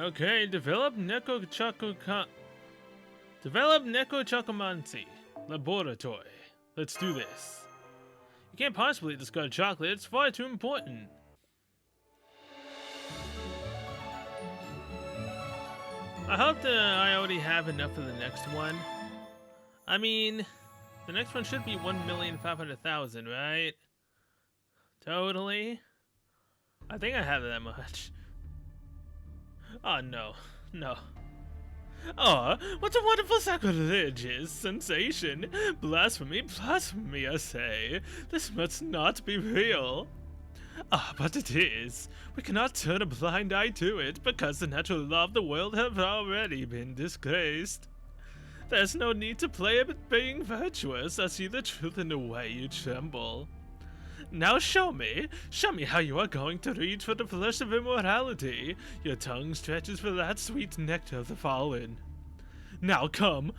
Okay, develop Nekochakomancy Laboratory. Let's do this. You can't possibly discard chocolate, it's far too important. I hope that I already have enough for the next one. I mean, the next one should be 1,500,000, right? Totally. I think I have that much. Oh no, no. Oh, what a wonderful sacrilegious sensation! Blasphemy, blasphemy, I say. This must not be real. Ah, but it is. We cannot turn a blind eye to it, because the natural law of the world have already been disgraced. There's no need to play at being virtuous. I see the truth in the way you tremble. Now show me how you are going to reach for the flesh of immortality. Your tongue stretches for that sweet nectar of the fallen. Now come!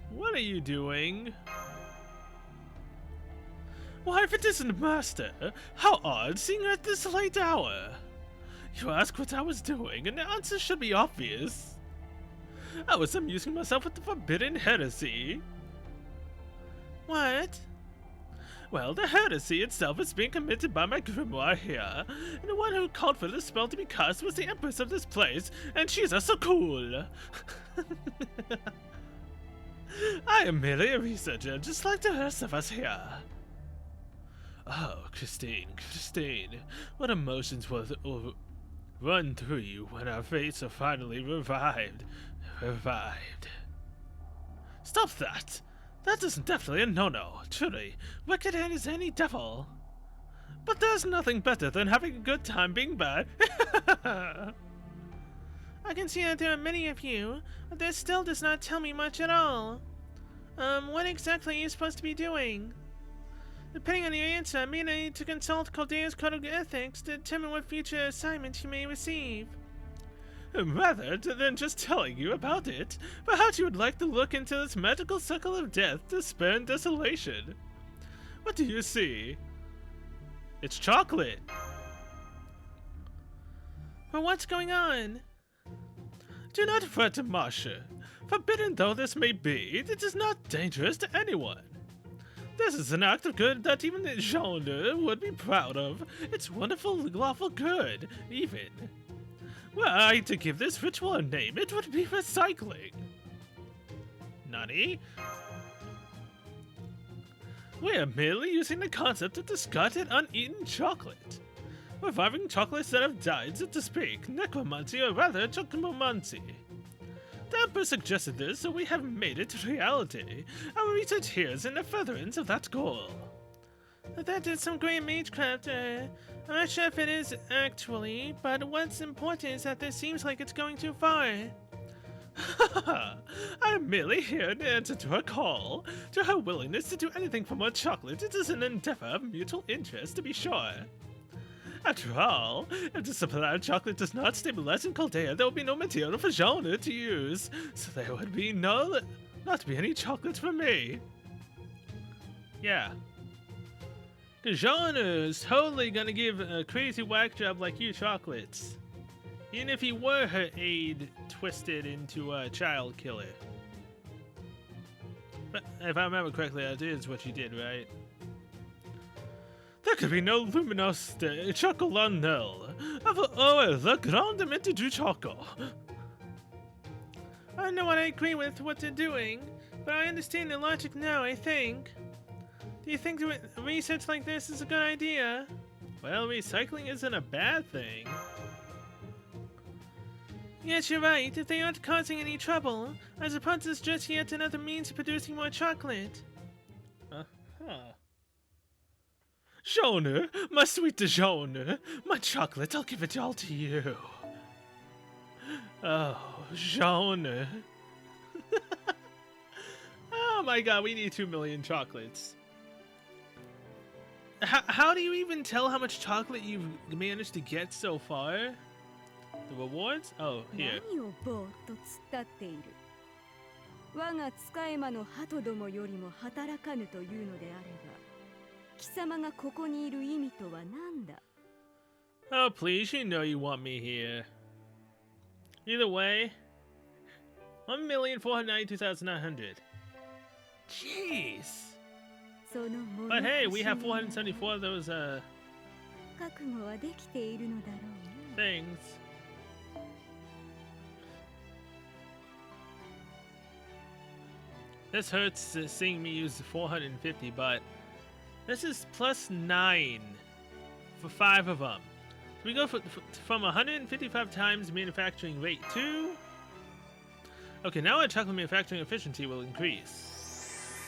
What are you doing? Why, if it isn't Master, how odd seeing her at this late hour. You ask what I was doing, and the answer should be obvious. I was amusing myself with the forbidden heresy. What? Well, the heresy itself is being committed by my grimoire here, and the one who called for the spell to be cast was the empress of this place, and she's so cool. I am merely a researcher, just like the rest of us here. Oh, Christine, what emotions will run through you when our fates are finally revived. Stop that! That is definitely a no-no, truly. Wicked as any devil. But there's nothing better than having a good time being bad. I can see that there are many of you, but this still does not tell me much at all. What exactly are you supposed to be doing? Depending on your answer, I may need to consult Caldea's Code of Ethics to determine what future assignments you may receive. Rather than just telling you about it, perhaps you would like to look into this magical circle of death, despair, and desolation. What do you see? It's chocolate. Well, what's going on? Do not fret, Marsha. Forbidden though this may be, it is not dangerous to anyone. This is an act of good that even the genre would be proud of. It's wonderful, lawful good, even. Were I to give this ritual a name, it would be recycling. Nani? We are merely using the concept of discarded, uneaten chocolate. Reviving chocolates that have died, so to speak, necromancy or rather chocomancy. The Emperor suggested this, so we have made it reality. Our research here is in the furtherance of that goal. That is some great magecraft, I'm not sure if it is actually, but what's important is that this seems like it's going too far. I'm merely here to answer to her call. To her willingness to do anything for more chocolate, it is an endeavor of mutual interest, to be sure. After all, if the supply of chocolate does not stabilize in Chaldea, there will be no material for genre to use, so there would be not be any chocolates for me. Yeah. The genre is totally gonna give a crazy whack job like you chocolates. Even if he were her aide twisted into a child killer. But if I remember correctly, that is what you did, right? There could be no luminous chocolanel. Oh, the grandamente du choco. I don't know what I agree with what they're doing, but I understand the logic now, I think. Do you think that research like this is a good idea? Well, recycling isn't a bad thing. Yes, you're right. If they aren't causing any trouble, I suppose it's just yet another means of producing more chocolate. Genre, my sweet genre, my chocolate, I'll give it all to you. Oh, genre. Oh my god, we need 2 million chocolates. How do you even tell how much chocolate you've managed to get so far? The rewards? Oh, here. 我が使え魔の鳩どもよりも働かぬというのであれば、貴様がここにいる意味とは何だ? Oh, please, you know you want me here. Either way, 1,492,900. Jeez. その物 But hey, we have 欲しみ 474 of those 覚悟はできているのだろうな things. This hurts seeing me use 450, but this is plus 9 for 5 of them. So we go from 155 times manufacturing rate to... Okay, now our chocolate manufacturing efficiency will increase.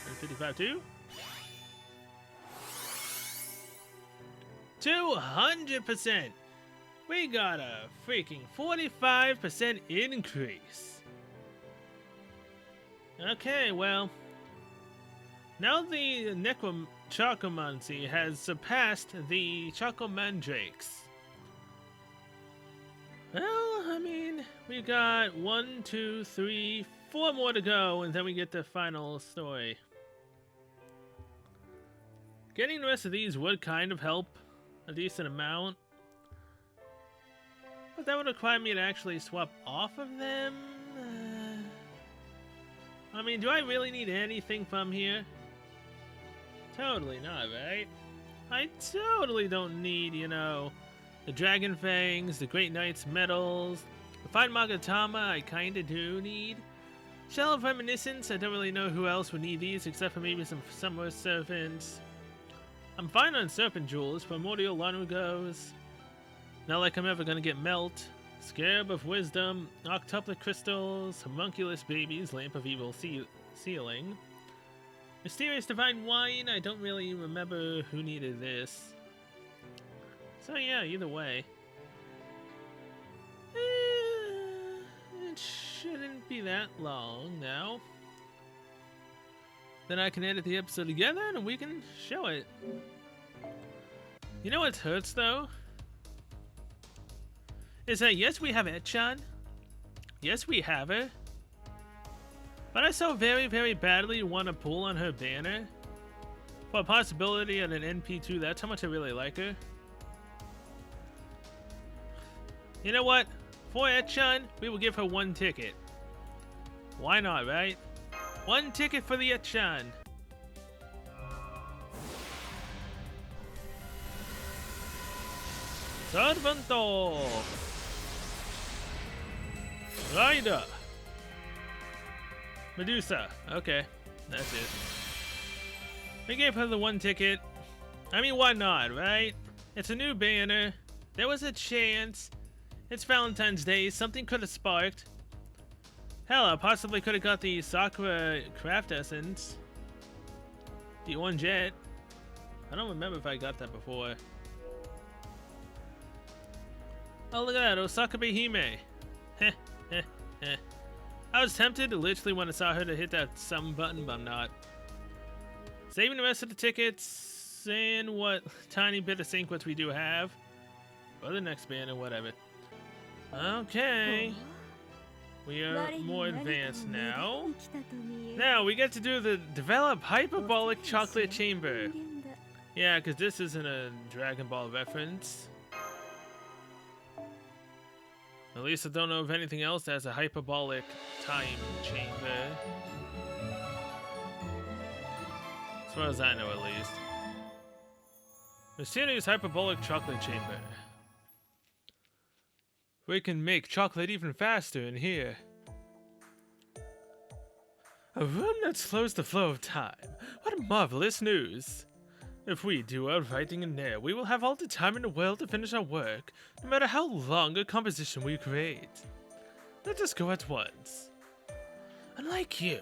155 to... 200%! We got a freaking 45% increase. Okay, well, now the Chocomancy has surpassed the Chocomandrakes. Well, I mean, we got 1, 2, 3, 4 more to go, and then we get the final story. Getting the rest of these would kind of help a decent amount, but that would require me to actually swap off of them. I mean, do I really need anything from here? Totally not, right? I totally don't need, you know, the Dragon Fangs, the Great Knight's medals, the Fine Magatama I kinda do need. Shell of Reminiscence, I don't really know who else would need these except for maybe some Summer Serpents. I'm fine on Serpent Jewels, Primordial Lanugos. Not like I'm ever gonna get Melt. Scarab of Wisdom, Octuplet Crystals, Homunculus Babies, Lamp of Evil Sealing. Mysterious Divine Wine, I don't really remember who needed this. So yeah, either way. It shouldn't be that long now. Then I can edit the episode together and we can show it. You know what hurts though? Is that yes, we have Etchan. Yes, we have her. But I so very, very badly want to pull on her banner. For a possibility at an NP2, that's how much I really like her. You know what? For Etchan, we will give her 1 ticket. Why not, right? 1 ticket for the Etchan. Servanto! Rider! Medusa. Okay, that's it. We gave her the 1 ticket. I mean, why not, right? It's a new banner. There was a chance. It's Valentine's Day. Something could have sparked. Hell, I possibly could have got the Sakura Craft Essence. The Orange Jet. I don't remember if I got that before. Oh, look at that. Osaka Hime. Heh, heh, heh. I was tempted literally when I saw her to hit that some button, but I'm not. Saving the rest of the tickets and what tiny bit of sync which we do have. For the next banner, whatever. Okay. We are more advanced now. Now we get to do the develop hyperbolic chocolate chamber. Yeah, because this isn't a Dragon Ball reference. At least I don't know of anything else that has a hyperbolic time chamber. As far as I know, at least. Mysterious hyperbolic chocolate chamber. We can make chocolate even faster in here. A room that slows the flow of time. What marvelous news! If we do our writing in there, we will have all the time in the world to finish our work, no matter how long a composition we create. Let us go at once. Unlike you,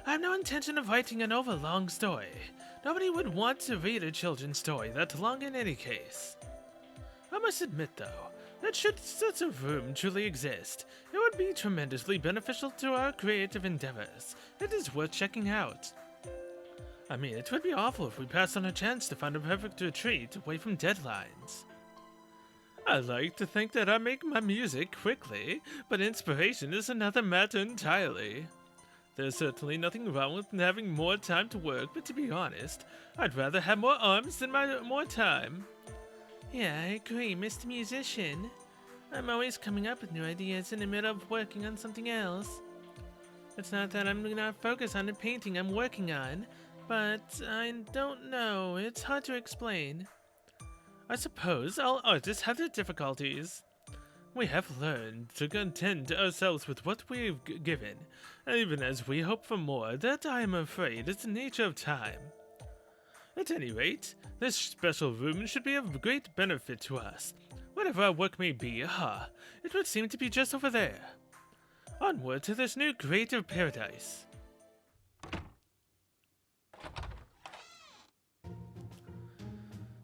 I have no intention of writing an overlong story. Nobody would want to read a children's story that long in any case. I must admit, though, that should such a room truly exist, it would be tremendously beneficial to our creative endeavors. It is worth checking out. I mean, it would be awful if we passed on a chance to find a perfect retreat away from deadlines. I like to think that I make my music quickly, but inspiration is another matter entirely. There's certainly nothing wrong with having more time to work, but to be honest, I'd rather have more arms than more time. Yeah, I agree, Mr. Musician. I'm always coming up with new ideas in the middle of working on something else. It's not that I'm not focused on the painting I'm working on, but I don't know, it's hard to explain. I suppose all artists have their difficulties. We have learned to content ourselves with what we've given, even as we hope for more. That, I am afraid, is the nature of time. At any rate, this special room should be of great benefit to us. Whatever our work may be, it would seem to be just over there. Onward to this new creative paradise.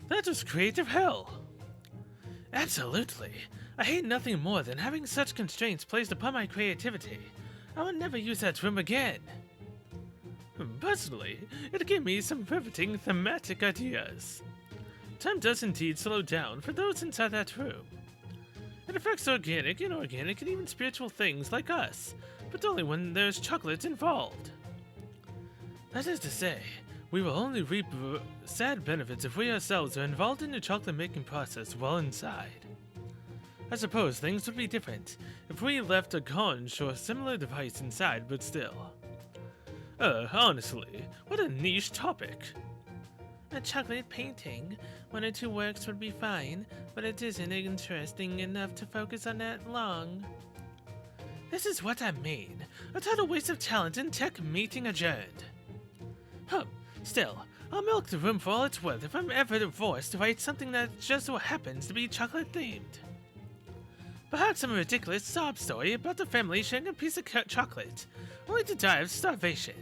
That was creative hell. Absolutely. I hate nothing more than having such constraints placed upon my creativity. I will never use that room again. Personally, it gave me some riveting thematic ideas. Time does indeed slow down for those inside that room. It affects organic, inorganic, and even spiritual things like us, but only when there's chocolate involved. That is to say, we will only reap sad benefits if we ourselves are involved in the chocolate-making process while inside. I suppose things would be different if we left a conch or similar device inside, but still. Honestly, what a niche topic. A chocolate painting. 1 or 2 works would be fine, but it isn't interesting enough to focus on that long. This is what I mean. A total waste of talent and tech meeting adjourned. Still, I'll milk the room for all it's worth if I'm ever forced to write something that just so happens to be chocolate-themed. Perhaps some ridiculous sob story about the family sharing a piece of chocolate, only to die of starvation.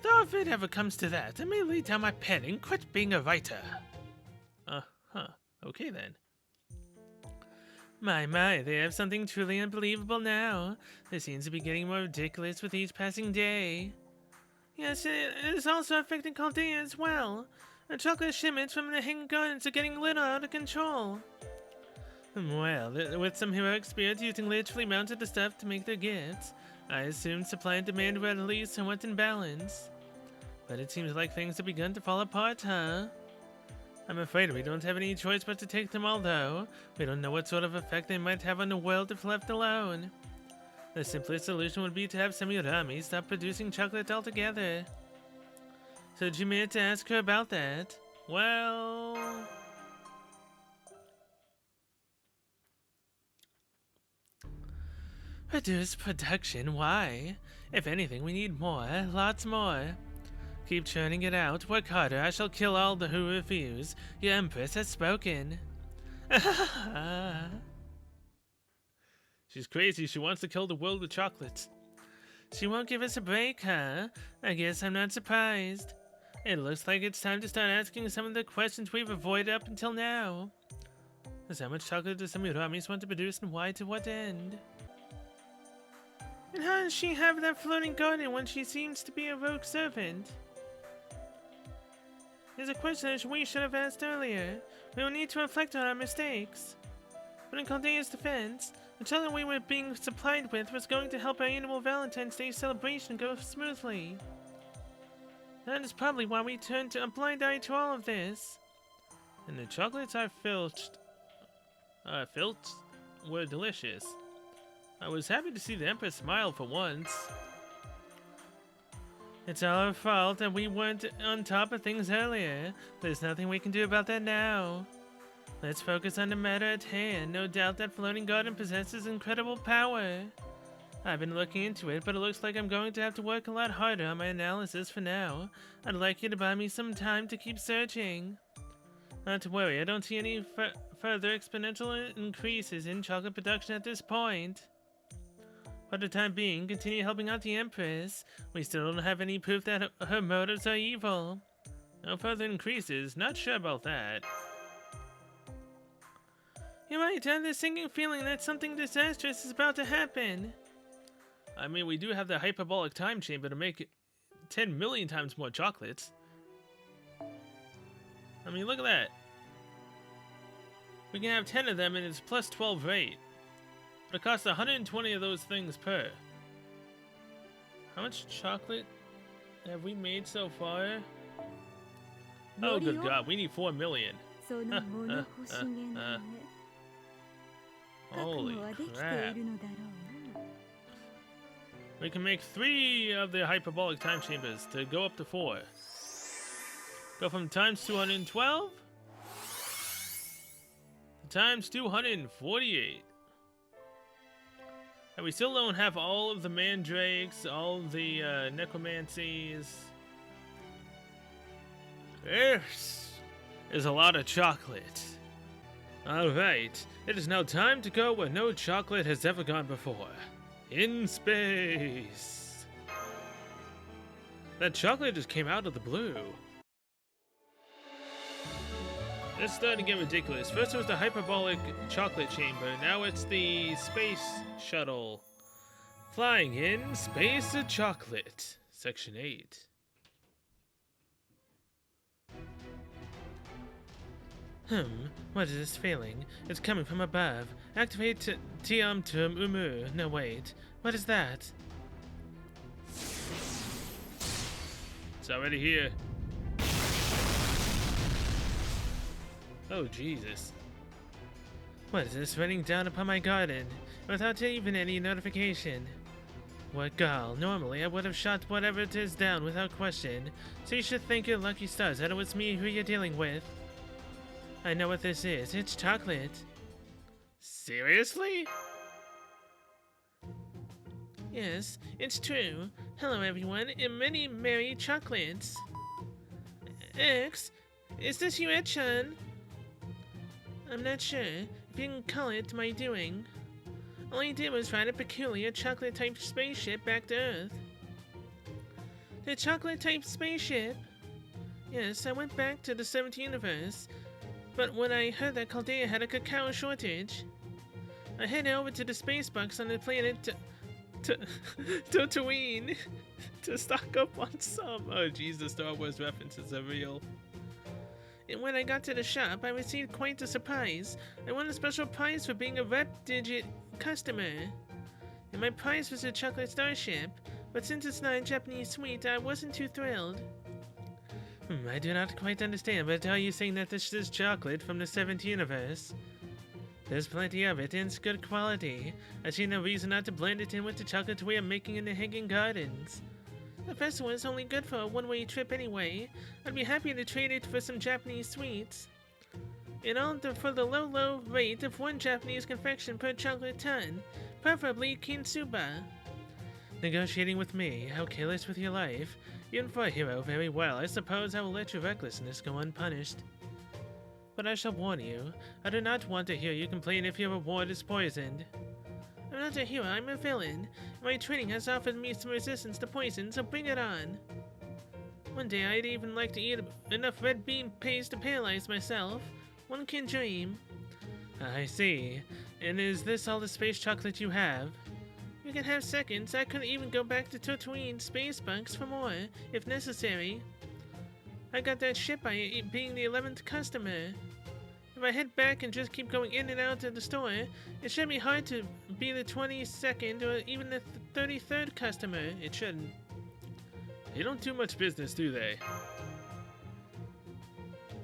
Though if it ever comes to that, I may lay down my pen and quit being a writer. Okay then. My, they have something truly unbelievable now. This seems to be getting more ridiculous with each passing day. Yes, it is also affecting Chaldea as well. The chocolate shipments from the hanging gardens are getting a little out of control. Well, with some heroic spirits using literally mounted the stuff to make their gifts, I assume supply and demand were at least somewhat in balance. But it seems like things have begun to fall apart, huh? I'm afraid we don't have any choice but to take them all, though. We don't know what sort of effect they might have on the world if left alone. The simplest solution would be to have Semurami stop producing chocolate altogether. So did you mean to ask her about that? Well... Reduce production, why? If anything, we need more, lots more. Keep churning it out, work harder, I shall kill all the who refuse. Your Empress has spoken. She's crazy, she wants to kill the world with chocolates. She won't give us a break, huh? I guess I'm not surprised. It looks like it's time to start asking some of the questions we've avoided up until now. How much chocolate does Semiramis want to produce and why to what end? And how does she have that floating garden when she seems to be a rogue servant? It's a question that we should have asked earlier. We will need to reflect on our mistakes. But in Caldea's defense, the chocolate we were being supplied with was going to help our annual Valentine's Day celebration go smoothly. That is probably why we turned a blind eye to all of this. And the chocolates I filched were delicious. I was happy to see the Empress smile for once. It's all our fault that we weren't on top of things earlier. There's nothing we can do about that now. Let's focus on the matter at hand. No doubt that floating garden possesses incredible power. I've been looking into it, but it looks like I'm going to have to work a lot harder on my analysis for now. I'd like you to buy me some time to keep searching. Not to worry, I don't see any further exponential increases in chocolate production at this point. For the time being, continue helping out the Empress. We still don't have any proof that her motives are evil. No further increases, not sure about that. You're right, I have this sinking feeling that something disastrous is about to happen. I mean, we do have the hyperbolic time chamber to make 10 million times more chocolates. I mean, look at that. We can have 10 of them and it's plus 12 rate. But it costs 120 of those things per. How much chocolate have we made so far? Oh good god, we need 4 million. その物欲しげな目。覚 Holy 悟はできてい crap. るのだろうな。 We can make 3 of the hyperbolic time chambers to go up to 4. Go from times 212 to times 248. And we still don't have all of the mandrakes, all of the necromancies. This is a lot of chocolate. Alright, it is now time to go where no chocolate has ever gone before. In space. That chocolate just came out of the blue. It's starting to get ridiculous. First it was the hyperbolic chocolate chamber, now it's the space shuttle. Flying in Space of Chocolate, Section 8. What is this feeling? It's coming from above. Activate Tiam Tum Umu. No, wait. What is that? It's already here. Oh, Jesus. What is this raining down upon my garden, without even any notification? What gall, normally I would have shot whatever it is down without question, so you should thank your lucky stars that it was me who you're dealing with. I know what this is, it's chocolate. Seriously? Yes, it's true. Hello everyone, and many merry chocolates. X, is this you, Ed-chan? I'm not sure if you can call it my doing. All I did was ride a peculiar chocolate-type spaceship back to Earth. The chocolate-type spaceship? Yes, I went back to the 7th universe, but when I heard that Chaldea had a cacao shortage, I headed over to the space box on the planet Tatooine to stock up on some. Oh jeez, the Star Wars references are real. And when I got to the shop, I received quite a surprise. I won a special prize for being a Red Digit customer. And my prize was a chocolate starship, but since it's not a Japanese sweet, I wasn't too thrilled. I do not quite understand, but are you saying that this is chocolate from the 7th universe? There's plenty of it, and it's good quality. I see no reason not to blend it in with the chocolate we are making in the Hagen Gardens. The festival is only good for a one-way trip anyway. I'd be happy to trade it for some Japanese sweets. And all for the low rate of 1 Japanese confection per chocolate ton, preferably Kintsuba. Negotiating with me, how careless with your life. Even for a hero, very well. I suppose I will let your recklessness go unpunished. But I shall warn you, I do not want to hear you complain if your reward is poisoned. I'm not a hero, I'm a villain. My training has offered me some resistance to poison, so bring it on. One day I'd even like to eat enough red bean paste to paralyze myself. One can dream. I see. And is this all the space chocolate you have? You can have seconds. I could even go back to Tatooine space bunks for more, if necessary. I got that ship by being the 11th customer. If I head back and just keep going in and out of the store, it should be hard to be the 22nd or even the 33rd customer. It shouldn't. They don't do much business, do they?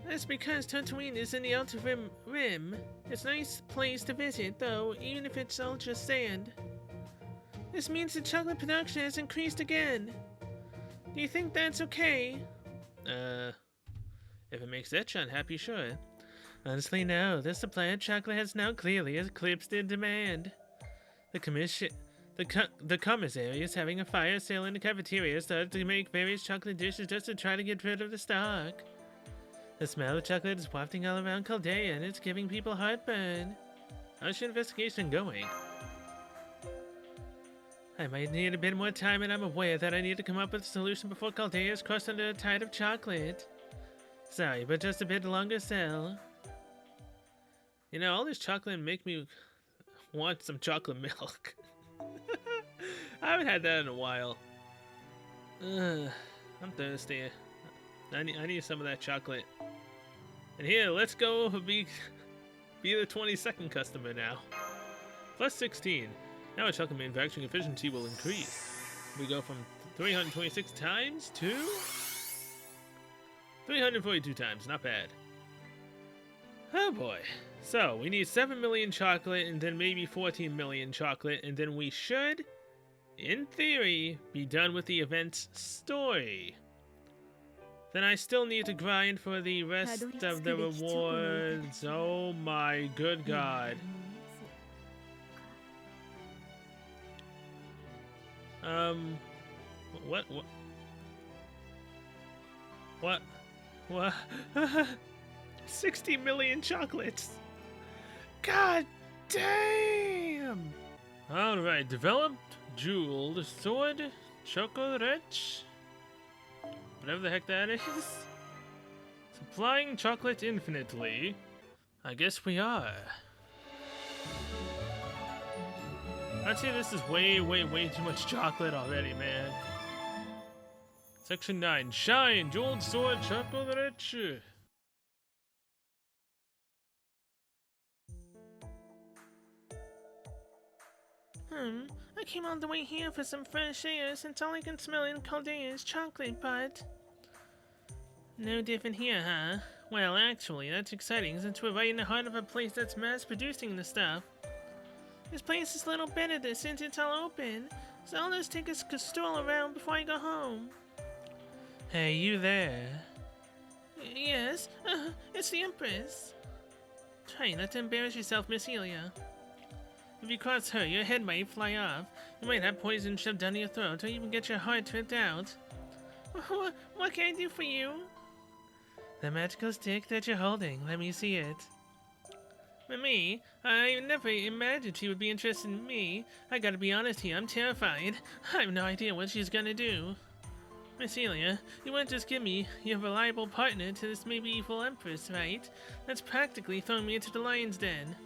That's because Tatooine is in the Outer Rim. It's a nice place to visit, though, even if it's all just sand. This means the chocolate production has increased again. Do you think that's okay? If it makes Ed-chan happy, sure. Honestly, no. The supply of chocolate has now clearly eclipsed the demand. The commissary is having a fire sale in the cafeteria, started to make various chocolate dishes just to try to get rid of the stock. The smell of chocolate is wafting all around Chaldea, and it's giving people heartburn. How's your investigation going? I might need a bit more time, and I'm aware that I need to come up with a solution before Chaldea is crushed under a tide of chocolate. Sorry, but just a bit longer sell. You know, all this chocolate make me want some chocolate milk. I haven't had that in a while. I'm thirsty. I need some of that chocolate. And here, let's go be the 22nd customer now. Plus 16. Now our chocolate manufacturing efficiency will increase. We go from 326 times to 342 times. Not bad. Oh boy. So, we need 7 million chocolate and then maybe 14 million chocolate, and then we should, in theory, be done with the event's story. Then I still need to grind for the rest of the rewards. Oh my good god. What? What? What? 60 million chocolates! God damn! Alright, developed, jeweled, sword, chocolate, whatever the heck that is. Supplying chocolate infinitely. I guess we are. I'd say this is way too much chocolate already, man. Section 9. Shine, jeweled sword, chocolate. I came all the way here for some fresh air since all I can smell in Caldea is chocolate, but... No different here, huh? Well, actually, that's exciting since we're right in the heart of a place that's mass-producing the stuff. This place is a little better since it's all open, so I'll just take a stroll around before I go home. Hey, you there? Yes, it's the Empress. Try not to embarrass yourself, Miss Elia. If you cross her, your head might fly off. You might have poison shoved down your throat, or even get your heart ripped out. What can I do for you? The magical stick that you're holding. Let me see it. Me? I never imagined she would be interested in me. I gotta be honest here, I'm terrified. I have no idea what she's gonna do. Miss Elia, you won't just give me your reliable partner to this maybe evil Empress, right? That's practically throwing me into the lion's den.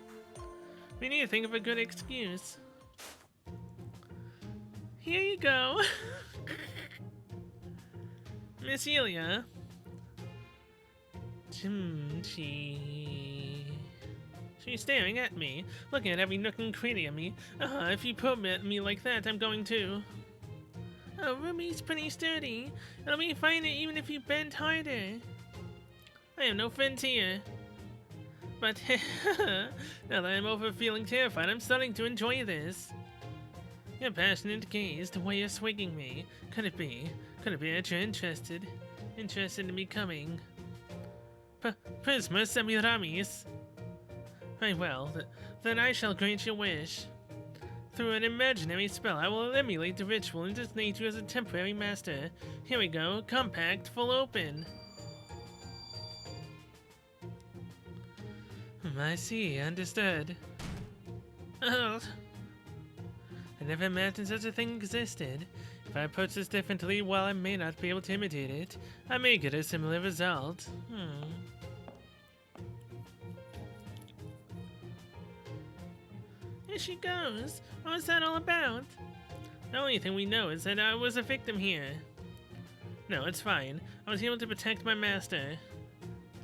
We need to think of a good excuse. Here you go. Miss Elia. She's staring at me, looking at every nook and cranny of me. If you probe at me like that, I'm going to. Oh, Ruby's pretty sturdy. It'll be fine even if you bend harder. I have no friends here. But now that I'm over feeling terrified, I'm starting to enjoy this. Your passionate gaze, the way you're swinging me. Could it be that you're interested in becoming Prisma Semiramis? Very well, then I shall grant your wish. Through an imaginary spell, I will emulate the ritual and designate you as a temporary master. Here we go, compact, full open. I see, understood. Oh. I never imagined such a thing existed. If I approach this differently, while I may not be able to imitate it, I may get a similar result. Here she goes. What was that all about? The only thing we know is that I was a victim here. No, it's fine. I was able to protect my master.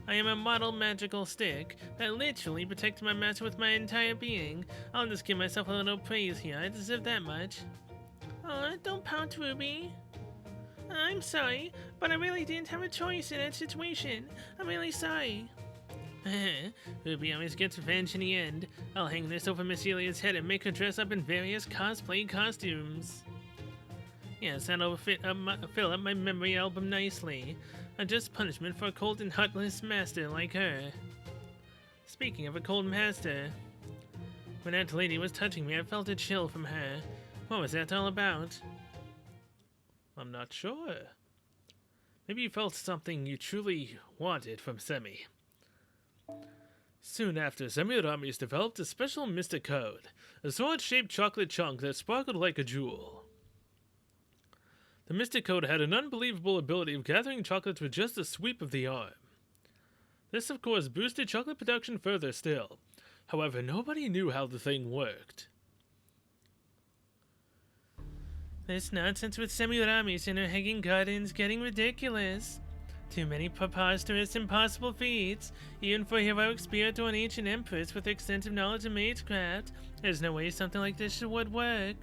I am a model magical stick that literally protects my master with my entire being. I'll just give myself a little praise here. I deserve that much. Oh, don't pout, Ruby. I'm sorry, but I really didn't have a choice in that situation. I'm really sorry. Ruby always gets revenge in the end. I'll hang this over Miss Elia's head and make her dress up in various cosplay costumes. Yes, that'll fill up my memory album nicely. A just punishment for a cold and heartless master like her. Speaking of a cold master, when that lady was touching me, I felt a chill from her. What was that all about? I'm not sure. Maybe you felt something you truly wanted from Semi. Soon after, Semiramis developed a special mystic code, a sword-shaped chocolate chunk that sparkled like a jewel. The Mystic Code had an unbelievable ability of gathering chocolates with just a sweep of the arm. This, of course, boosted chocolate production further still. However, nobody knew how the thing worked. This nonsense with Semiramis and her hanging garden's getting ridiculous. Too many preposterous, impossible feats. Even for a heroic spirit or an ancient empress with extensive knowledge of magecraft, there's no way something like this would work.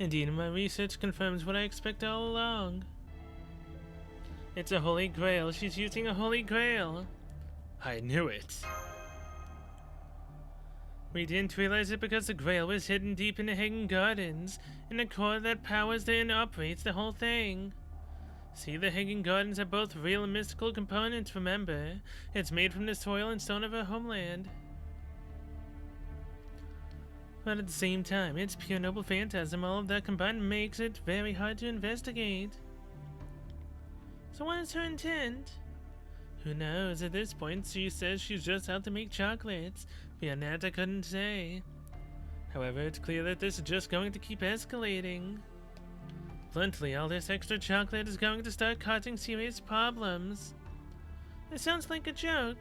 Indeed, my research confirms what I expect all along. It's a holy grail. She's using a holy grail. I knew it. We didn't realize it because the Grail was hidden deep in the Hidden Gardens, in the core that powers and operates the whole thing. See, the Hidden Gardens are both real and mystical components, remember? It's made from the soil and stone of our homeland. But at the same time, it's pure noble phantasm. All of that combined makes it very hard to investigate. So what is her intent? Who knows? At this point, she says she's just out to make chocolates. Beyond that, I couldn't say. However, it's clear that this is just going to keep escalating. Bluntly, all this extra chocolate is going to start causing serious problems. It sounds like a joke.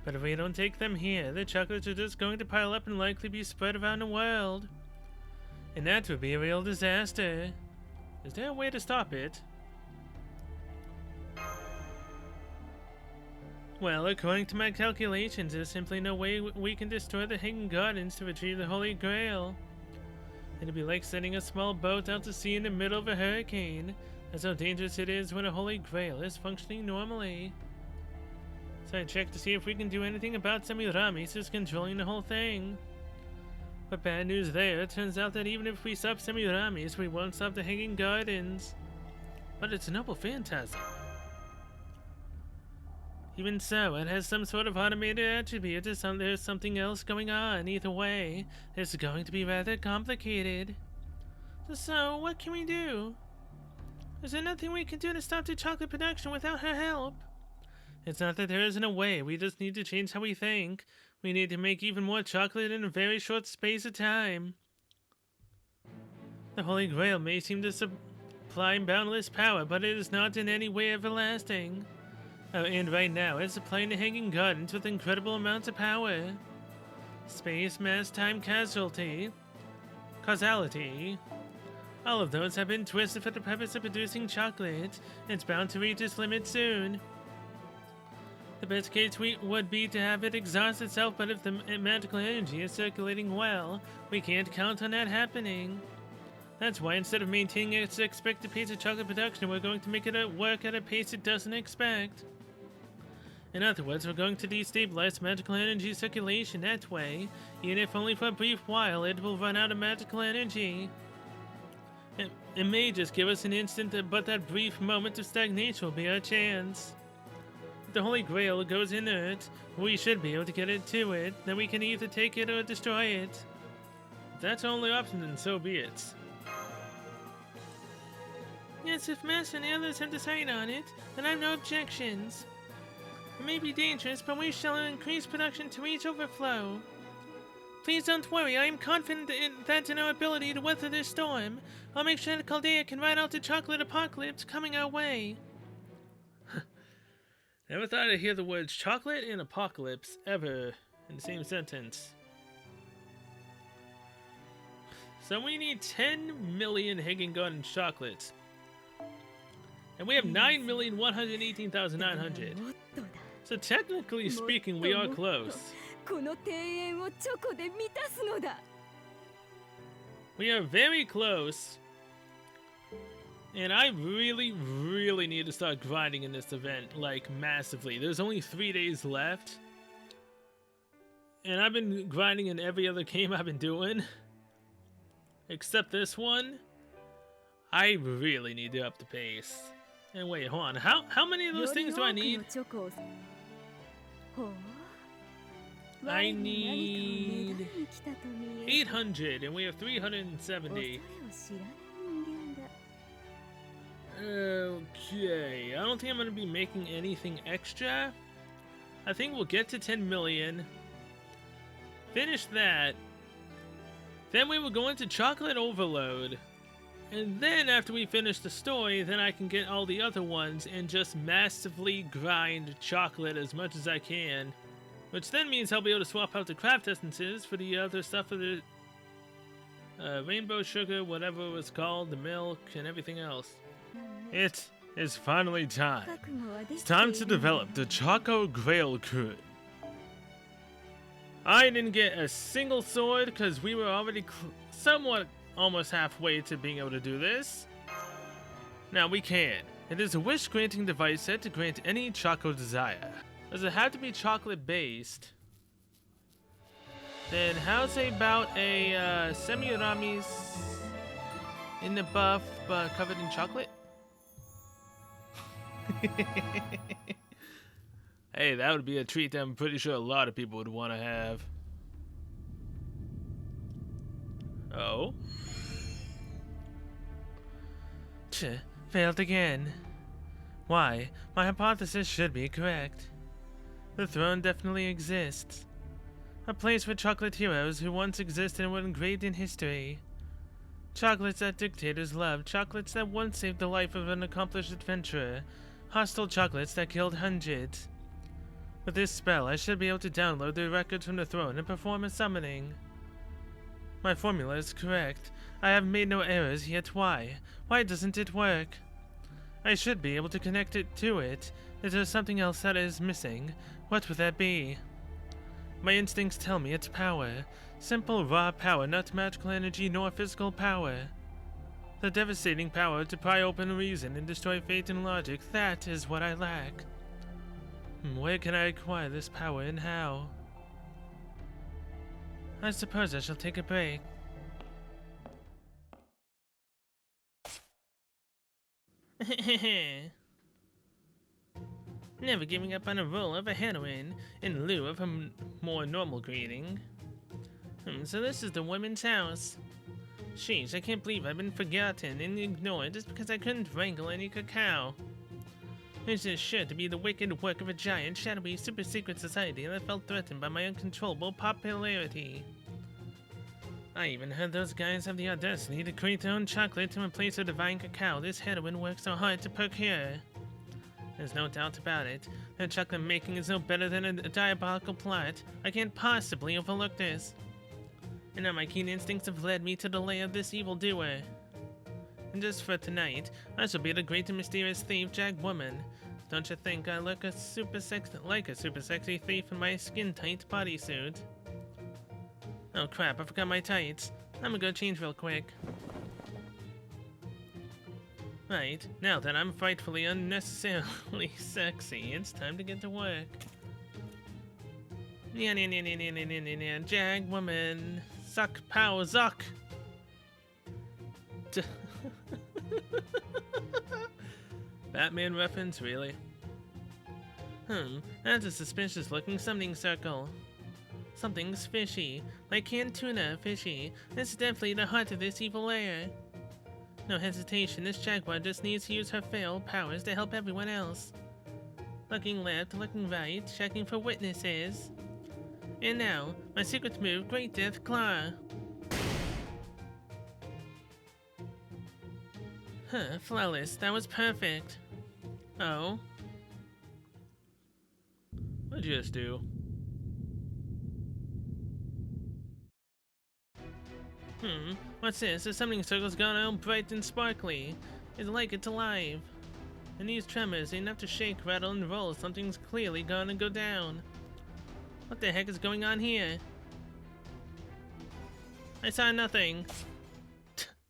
But if we don't take them here, the chocolates are just going to pile up and likely be spread around the world. And that would be a real disaster. Is there a way to stop it? Well, according to my calculations, there's simply no way we can destroy the Hidden Gardens to retrieve the Holy Grail. It'd be like sending a small boat out to sea in the middle of a hurricane. That's how dangerous it is when a Holy Grail is functioning normally. So I checked to see if we can do anything about Semiramis who's controlling the whole thing. But bad news there, it turns out that even if we stop Semiramis, we won't stop the Hidden Gardens. But it's a noble phantasm. Even so, it has some sort of automated attribute or there's something else going on. Either way, it's going to be rather complicated. So, what can we do? Is there nothing we can do to stop the chocolate production without her help? It's not that there isn't a way, we just need to change how we think. We need to make even more chocolate in a very short space of time. The Holy Grail may seem to supply boundless power, but it is not in any way everlasting. And right now, it's supplying the Hidden Gardens with incredible amounts of power. Space, mass, time, causality. All of those have been twisted for the purpose of producing chocolate. It's bound to reach its limit soon. The best case would be to have it exhaust itself, but if the magical energy is circulating well, we can't count on that happening. That's why instead of maintaining its expected pace of chocolate production, we're going to make it work at a pace it doesn't expect. In other words, we're going to destabilize magical energy circulation that way. Even if only for a brief while, it will run out of magical energy. It may just give us an instant, but that brief moment of stagnation will be our chance. If the Holy Grail goes inert, we should be able to get it to it, then we can either take it or destroy it. If that's the only option, then so be it. Yes, if Master and the others have decided on it, then I have no objections. It may be dangerous, but we shall increase production to reach overflow. Please don't worry, I am confident that in our ability to weather this storm. I'll make sure that Chaldea can ride out the chocolate apocalypse coming our way. Never thought I'd hear the words chocolate and apocalypse ever in the same sentence. So we need 10 million Hidden Garden chocolates. And we have 9,118,900. So technically speaking, we are close. We are very close. And I really need to start grinding in this event, like, massively. There's only 3 days left. And I've been grinding in every other game I've been doing. Except this one. I really need to up the pace. And wait, hold on. How many of those things do I need? I need 800, and we have 370. Okay, I don't think I'm going to be making anything extra. I think we'll get to 10 million. Finish that. Then we will go into Chocolate Overload. And then after we finish the story, then I can get all the other ones and just massively grind chocolate as much as I can. Which then means I'll be able to swap out the craft essences for the other stuff for the rainbow sugar, whatever it was called, the milk, and everything else. It is finally time. It's time to develop the Choco Grail Crew. I didn't get a single sword because we were already somewhat almost halfway to being able to do this. Now we can. It is a wish-granting device set to grant any Choco desire. Does it have to be chocolate based? Then how's about a semi-ramis in the buff but covered in chocolate? Hey, that would be a treat that I'm pretty sure a lot of people would want to have. Oh? Failed again. Why? My hypothesis should be correct. The throne definitely exists. A place for chocolate heroes who once existed and were engraved in history. Chocolates that dictators loved, chocolates that once saved the life of an accomplished adventurer, hostile chocolates that killed hundreds. With this spell, I should be able to download the records from the throne and perform a summoning. My formula is correct. I have made no errors, yet why? Why doesn't it work? I should be able to connect it to it. Is there something else that is missing? What would that be? My instincts tell me it's power. Simple, raw power, not magical energy nor physical power. The devastating power to pry open reason and destroy fate and logic, that is what I lack. Where can I acquire this power and how? I suppose I shall take a break. Never giving up on a role of a heroine in lieu of a more normal greeting. So this is the women's house. Sheesh, I can't believe I've been forgotten and ignored just because I couldn't wrangle any cacao. This is sure to be the wicked work of a giant, shadowy, super-secret society that felt threatened by my uncontrollable popularity. I even heard those guys have the audacity to create their own chocolate to replace the divine cacao this heroine worked so hard to procure. There's no doubt about it. Their chocolate making is no better than a diabolical plot. I can't possibly overlook this. And now my keen instincts have led me to the lair of this evildoer. And just for tonight, I shall be the great and mysterious thief, Jag-Woman. Don't you think I look like a super sexy thief in my skin-tight bodysuit? Oh crap, I forgot my tights. I'm gonna go change real quick. Right, now that I'm frightfully unnecessarily sexy, it's time to get to work. Jag-Woman! Suck power, zuck! Batman reference, really? That's a suspicious looking summoning circle. Something's fishy. Like canned tuna, fishy. This is definitely the heart of this evil lair. No hesitation, this jaguar just needs to use her failed powers to help everyone else. Looking left, looking right, checking for witnesses. And now, my secret move, Great Death Claw. Flawless, that was perfect. Oh? What'd you just do? What's this? The summoning circle's gone all bright and sparkly. It's like it's alive. And these tremors, enough to shake, rattle, and roll. Something's clearly gonna go down. What the heck is going on here? I saw nothing.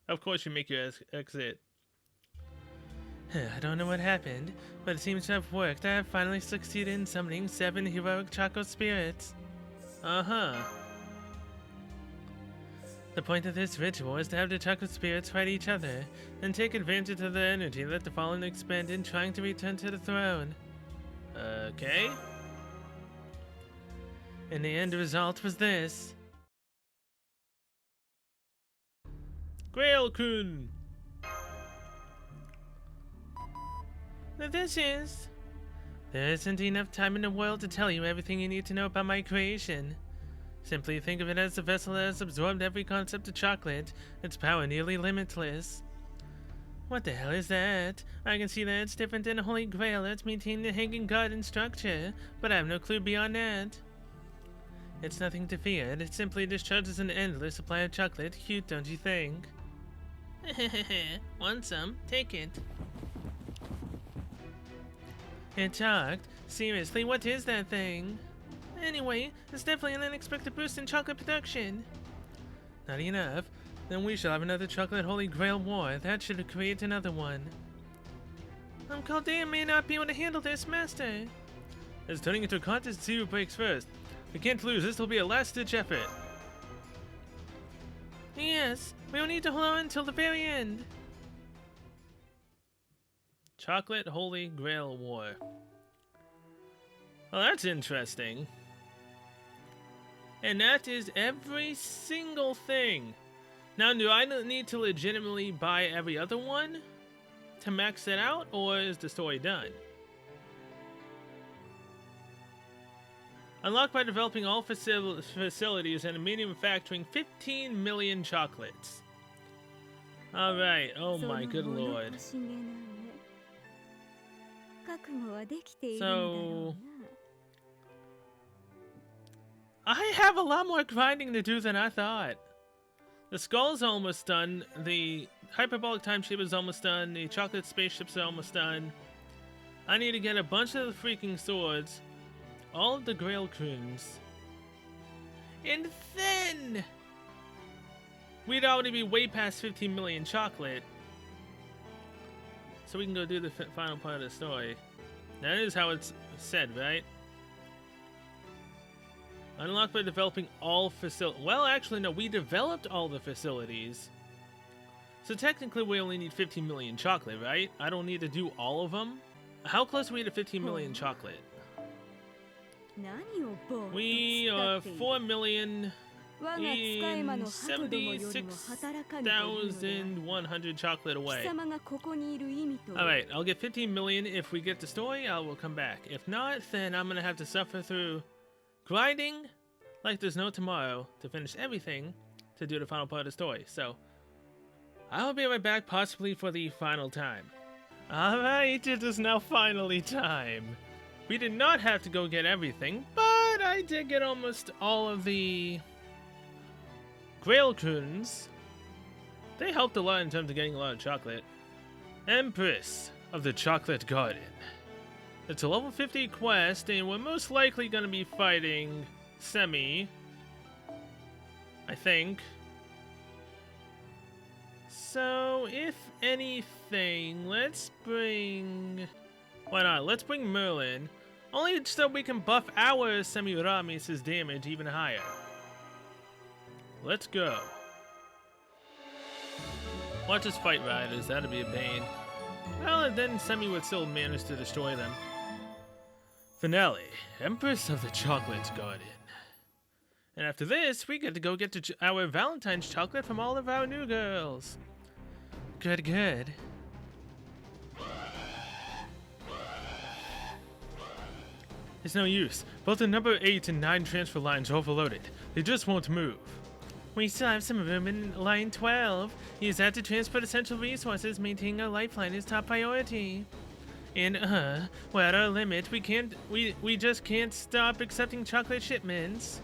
Of course you make your exit. I don't know what happened, but it seems to have worked. I have finally succeeded in summoning 7 heroic Choco spirits. The point of this ritual is to have the Choco spirits fight each other, and take advantage of the energy that the fallen expended trying to return to the throne. Okay? And the end result was this. Grail-kun! This is... There isn't enough time in the world to tell you everything you need to know about my creation. Simply think of it as a vessel that has absorbed every concept of chocolate, its power nearly limitless. What the hell is that? I can see that it's different than a Holy Grail that's maintaining the hanging garden structure, but I have no clue beyond that. It's nothing to fear, it simply discharges an endless supply of chocolate. Cute, don't you think? Want some? Take it. It talked? Seriously, what is that thing? Anyway, it's definitely an unexpected boost in chocolate production. Not enough? Then we shall have another chocolate Holy Grail war. That should create another one. Caldea may not be able to handle this, Master. It's turning into a contest to see who breaks first. We can't lose. This will be a last-ditch effort. Yes, we will need to hold on until the very end. Chocolate Holy Grail War. Well, that's interesting. And that is every single thing. Now, do I need to legitimately buy every other one to max it out, or is the story done? Unlocked by developing all facilities and manufacturing 15 million chocolates. Alright, oh my good lord. So, I have a lot more grinding to do than I thought. The skull's almost done, the hyperbolic time shape is almost done, the chocolate spaceships are almost done. I need to get a bunch of the freaking swords, all of the grail creams, and then we'd already be way past 15 million chocolate. So we can go do the final part of the story. That is how it's said, right? Unlocked by developing all facilities. Well, actually, no, we developed all the facilities. So technically, we only need 15 million chocolate, right? I don't need to do all of them. How close are we to 15 million chocolate? We are 4,076,100 chocolate away. Alright, I'll get 15 million. If we get the story, I will come back. If not, then I'm gonna have to suffer through grinding like there's no tomorrow to finish everything to do the final part of the story. So, I'll be right back, possibly for the final time. Alright, it is now finally time. We did not have to go get everything, but I did get almost all of the Grail Coons. They helped a lot in terms of getting a lot of chocolate. Empress of the Chocolate Garden. It's a level 50 quest, and we're most likely going to be fighting Semi, I think. So, if anything, let's bring... Why not? Let's bring Merlin. Only so we can buff our Semiramis' damage even higher. Let's go. Watch us fight riders, that'd be a pain. Well, then Semi would still manage to destroy them. Finale, Empress of the Chocolate Garden. And after this, we get to go get our Valentine's chocolate from all of our new girls. Good, good. It's no use. Both the number 8 and 9 transfer lines are overloaded. They just won't move. We still have some room in line 12. Use that to transport essential resources. Maintaining a lifeline is top priority. And we're at our limit. We just can't stop accepting chocolate shipments.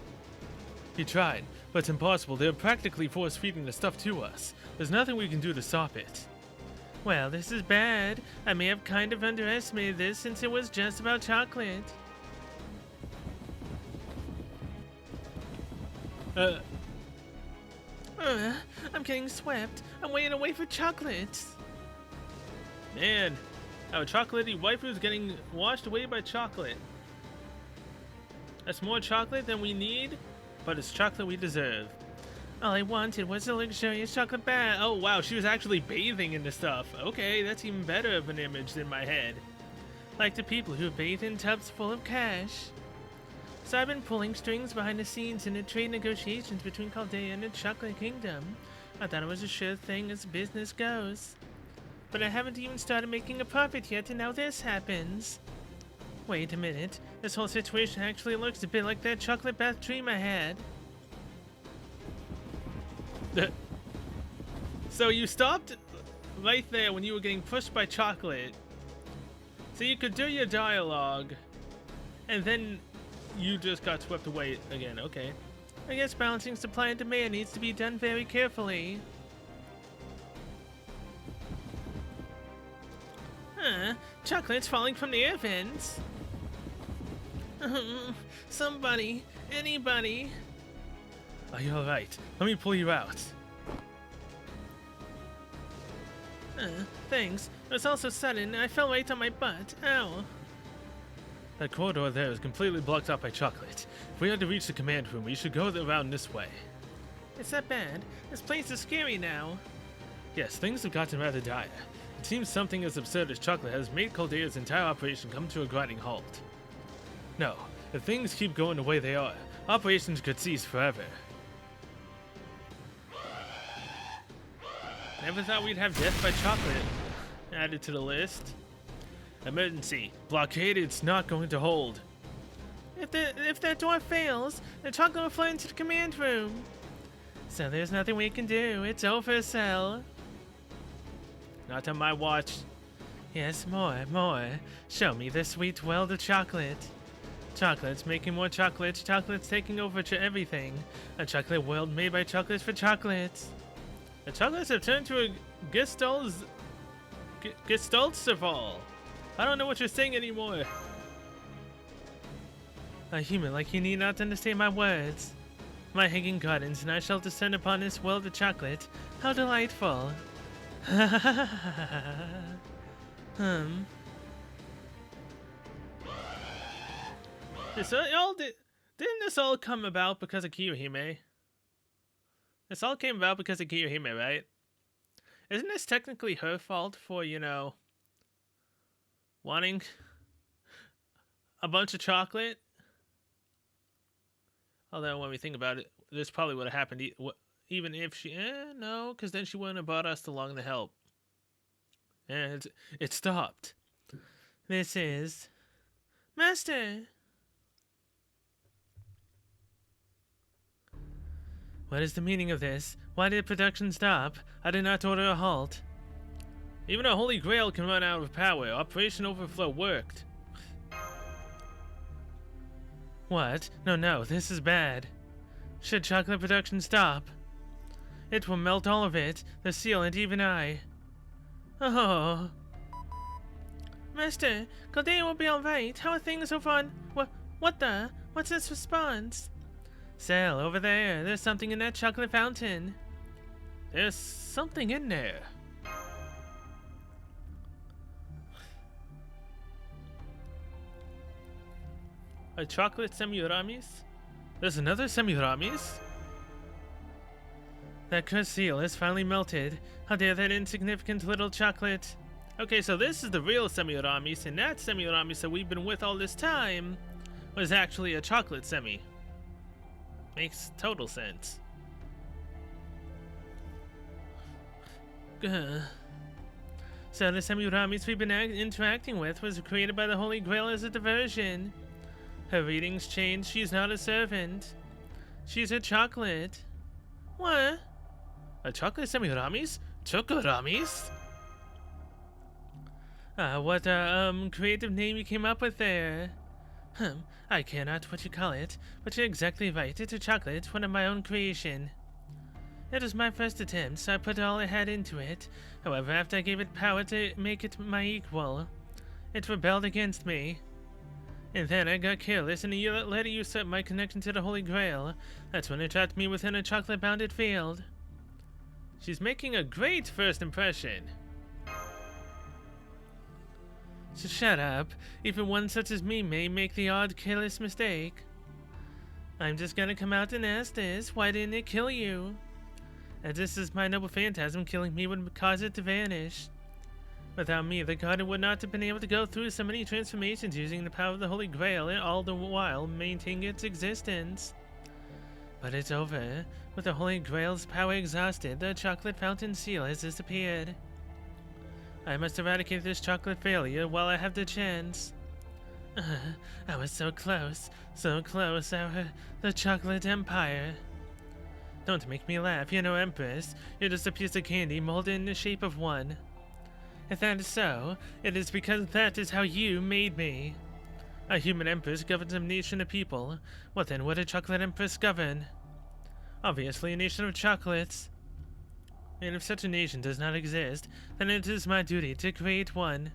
We tried, but it's impossible. They're practically force-feeding the stuff to us. There's nothing we can do to stop it. Well, this is bad. I may have kind of underestimated this since it was just about chocolate. I'm getting swept. I'm waiting away for chocolate. Man, our chocolatey waifu's getting washed away by chocolate. That's more chocolate than we need, but it's chocolate we deserve. All I wanted was a luxurious chocolate bath. Oh wow, she was actually bathing in the stuff. Okay, that's even better of an image than my head. Like the people who bathe in tubs full of cash. So I've been pulling strings behind the scenes in the trade negotiations between Chaldea and the Chocolate Kingdom. I thought it was a sure thing as business goes. But I haven't even started making a profit yet, and now this happens. Wait a minute. This whole situation actually looks a bit like that chocolate bath dream I had. So you stopped right there when you were getting pushed by chocolate. So you could do your dialogue, and then you just got swept away again. Okay. I guess balancing supply and demand needs to be done very carefully. Chocolate's falling from the air vents. Somebody, anybody. Are you alright? Let me pull you out. Thanks. It was all so sudden, I fell right on my butt. Ow. That corridor there is completely blocked off by chocolate. If we are to reach the command room, we should go around this way. Is that bad? This place is scary now. Yes, things have gotten rather dire. It seems something as absurd as chocolate has made Caldea's entire operation come to a grinding halt. No, if things keep going the way they are, operations could cease forever. Never thought we'd have death by chocolate added to the list. Emergency. Blockade, it's not going to hold. If that door fails, the chocolate will fly into the command room. So there's nothing we can do. It's over, Cell. Not on my watch. Yes, more. Show me the sweet world of chocolate. Chocolate's making more chocolates. Chocolate's taking over everything. A chocolate world made by chocolates for chocolates. The chocolates have turned to a Gestaltserval. I don't know what you're saying anymore. A human like you need not understand my words. My hanging gardens, and I shall descend upon this world of chocolate. How delightful. Didn't this all come about because of Kiyohime? This all came about because of Kiyohime, right? Isn't this technically her fault for, wanting a bunch of chocolate? Although, when we think about it, this probably would have happened even if she... no, because then she wouldn't have brought us along to help. And it stopped. This is... Master! What is the meaning of this? Why did production stop? I did not order a halt. Even a holy grail can run out of power. Operation Overflow worked. What? No, this is bad. Should chocolate production stop? It will melt all of it, the seal and even I. Oh. Master, Caldea will be alright. How are things over on... What the? What's this response? Cell, over there. There's something in that chocolate fountain. There's something in there. A chocolate Semiramis? There's another Semiramis? That cursed seal is finally melted. How dare that insignificant little chocolate. Okay, so this is the real Semiramis, and that Semiramis that we've been with all this time was actually a chocolate semi. Makes total sense. So the Semiramis we've been interacting with was created by the Holy Grail as a diversion. Her readings change. She's not a servant. She's a chocolate. What? A chocolate Semiramis? Chocolamis? What creative name you came up with there. I care not what you call it, but you're exactly right. It's a chocolate, one of my own creation. It was my first attempt, so I put all I had into it. However, after I gave it power to make it my equal, it rebelled against me. And then I got careless, and a year later usurped my connection to the Holy Grail. That's when it trapped me within a chocolate-bounded field. She's making a great first impression. So shut up. Even one such as me may make the odd careless mistake. I'm just gonna come out and ask this. Why didn't it kill you? As this is my noble phantasm, killing me would cause it to vanish. Without me, the garden would not have been able to go through so many transformations using the power of the Holy Grail and all the while maintaining its existence. But it's over. With the Holy Grail's power exhausted, the chocolate fountain seal has disappeared. I must eradicate this chocolate failure while I have the chance. I was so close, the chocolate empire. Don't make me laugh, you're no empress. You're just a piece of candy molded in the shape of one. If that is so, it is because that is how you made me. A human empress governs a nation of people. What then would a chocolate empress govern? Obviously a nation of chocolates. And if such a nation does not exist, then it is my duty to create one.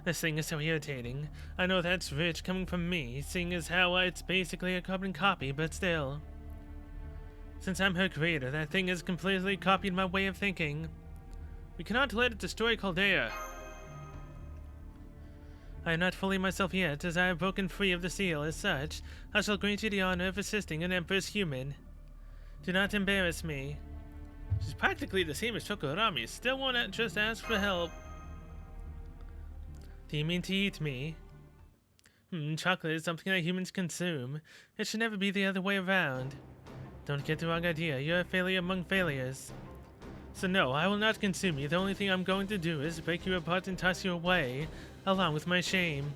This thing is so irritating. I know that's rich coming from me, seeing as how it's basically a carbon copy, but still. Since I'm her creator, that thing has completely copied my way of thinking. We cannot let it destroy Caldea. I am not fully myself yet, as I have broken free of the seal. As such, I shall grant you the honor of assisting an Emperor's human. Do not embarrass me. She's practically the same as Chokorami, still won't just ask for help. Do you mean to eat me? Chocolate is something that humans consume. It should never be the other way around. Don't get the wrong idea, you're a failure among failures. So no, I will not consume you. The only thing I'm going to do is break you apart and toss you away, along with my shame.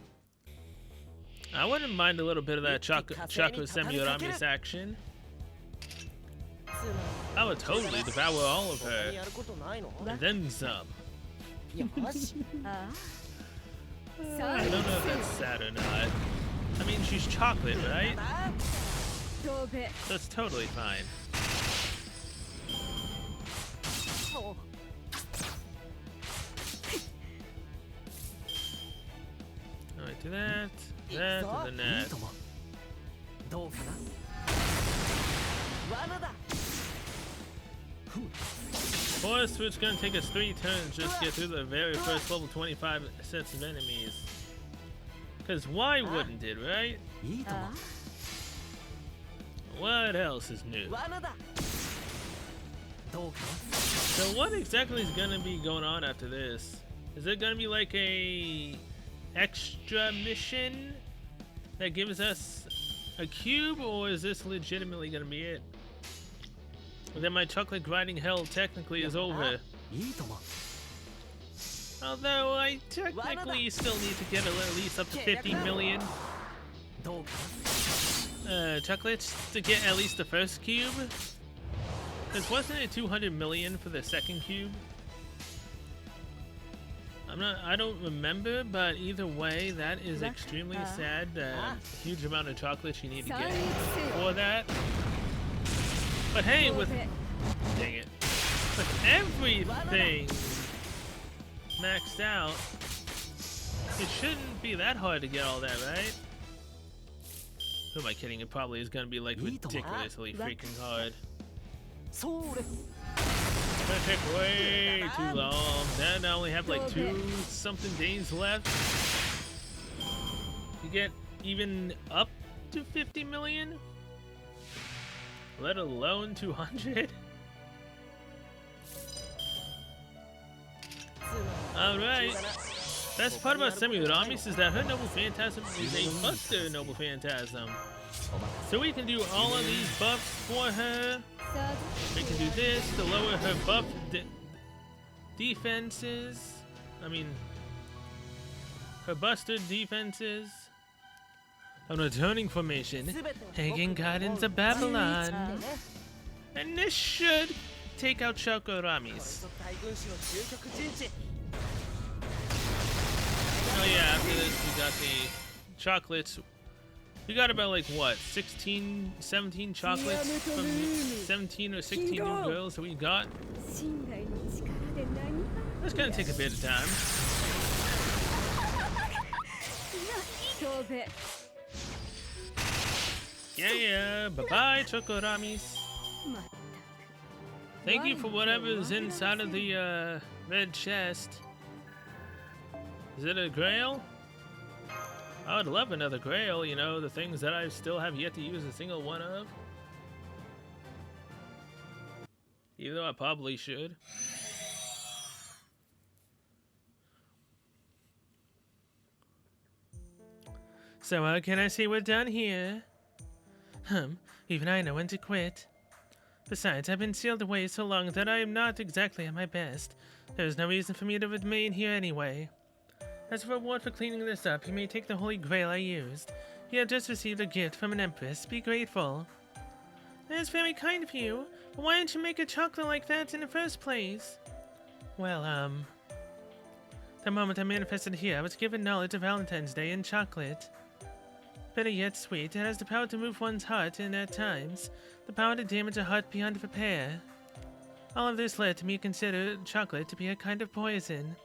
I wouldn't mind a little bit of that Chako Semurami's action. I would totally devour all of her. And then some. I don't know if that's sad or not. I mean, she's chocolate, right? That's totally fine. Alright, do that, and then that. Of course, it's gonna take us 3 turns just to get through the very first level 25 sets of enemies. Cause why wouldn't it, right? What else is new? So what exactly is gonna be going on after this? Is it gonna be like a extra mission that gives us a cube, or is this legitimately gonna be it? Then my chocolate grinding hell technically is over. Although I technically still need to get at least up to 50 million chocolates to get at least the first cube. Because wasn't it 200 million for the second cube? I don't remember, but either way, that is extremely sad. Huge amount of chocolates you need to get for that. But hey, dang it, with everything maxed out, it shouldn't be that hard to get all that, right? Who am I kidding? It probably is gonna be like ridiculously freaking hard. It's gonna take way too long. Then I only have like 2-something days left to get even up to 50 million. Let alone 200. Alright. Best part about Semiramis is that her Noble Phantasm is a Buster Noble Phantasm. So we can do all of these buffs for her. We can do this to lower her buff defenses. I mean, her Buster defenses. On returning formation, hanging Gardens of Babylon. And this should take out Chokorami's. Oh yeah, after this we got the chocolates. We got about like what, 16, 17 chocolates from 17 or 16 new girls that we got. That's gonna take a bit of time. Yeah, bye-bye, Chokoramis. Thank you for whatever is inside of the red chest. Is it a grail? I would love another grail, you know, the things that I still have yet to use a single one of. Even though I probably should. So, can I say we're done here? Even I know when to quit. Besides, I've been sealed away so long that I am not exactly at my best. There's no reason for me to remain here anyway. As a reward for cleaning this up, you may take the holy grail I used. You have just received a gift from an empress. Be grateful. That is very kind of you, but why didn't you make a chocolate like that in the first place? Well, the moment I manifested here, I was given knowledge of Valentine's Day and chocolate. Bitter yet sweet, it has the power to move one's heart, and at times, the power to damage a heart beyond repair. All of this led to me consider chocolate to be a kind of poison.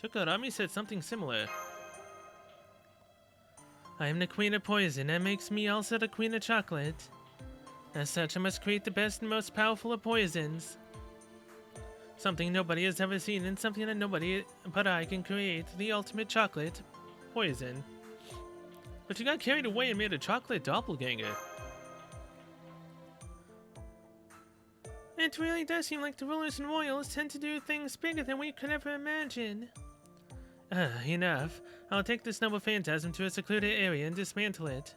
Chokorami said something similar. I am the queen of poison, that makes me also the queen of chocolate. As such, I must create the best and most powerful of poisons. Something nobody has ever seen, and something that nobody but I can create, the ultimate chocolate poison. But you got carried away and made a chocolate doppelganger. It really does seem like the rulers and royals tend to do things bigger than we could ever imagine. Enough. I'll take this noble phantasm to a secluded area and dismantle it.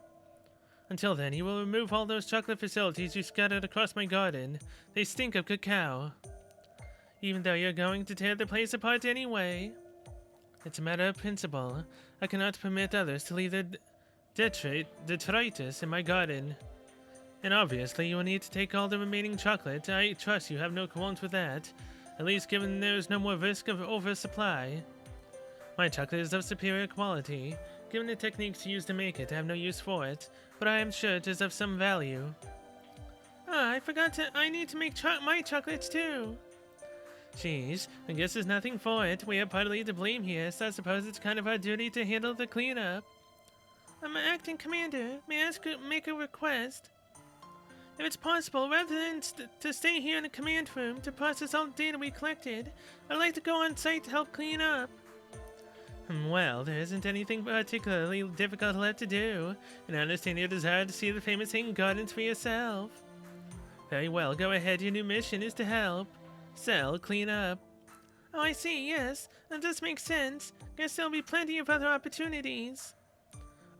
Until then, you will remove all those chocolate facilities you scattered across my garden. They stink of cacao. Even though you're going to tear the place apart anyway. It's a matter of principle. I cannot permit others to leave their detritus in my garden. And obviously, you will need to take all the remaining chocolate. I trust you have no qualms with that. At least given there is no more risk of oversupply. My chocolate is of superior quality. Given the techniques used to make it, I have no use for it. But I am sure it is of some value. I forgot I need to make my chocolates too. Jeez, I guess there's nothing for it. We are partly to blame here, so I suppose it's kind of our duty to handle the cleanup. I'm an acting commander. May I make a request? If it's possible, rather than to stay here in the command room to process all the data we collected, I'd like to go on site to help clean up. Well, there isn't anything particularly difficult left to do, and I understand your desire to see the famous hanging gardens for yourself. Very well, go ahead. Your new mission is to help. Sell, clean up. Oh, I see, yes. That does make sense. Guess there'll be plenty of other opportunities.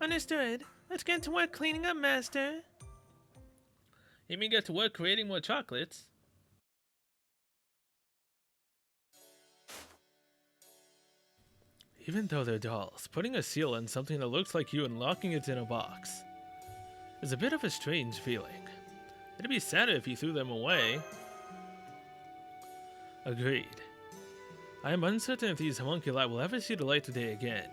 Understood. Let's get to work cleaning up, Master. You mean get to work creating more chocolates? Even though they're dolls, putting a seal on something that looks like you and locking it in a box is a bit of a strange feeling. It'd be sadder if you threw them away. Agreed. I am uncertain if these homunculi will ever see the light of day again.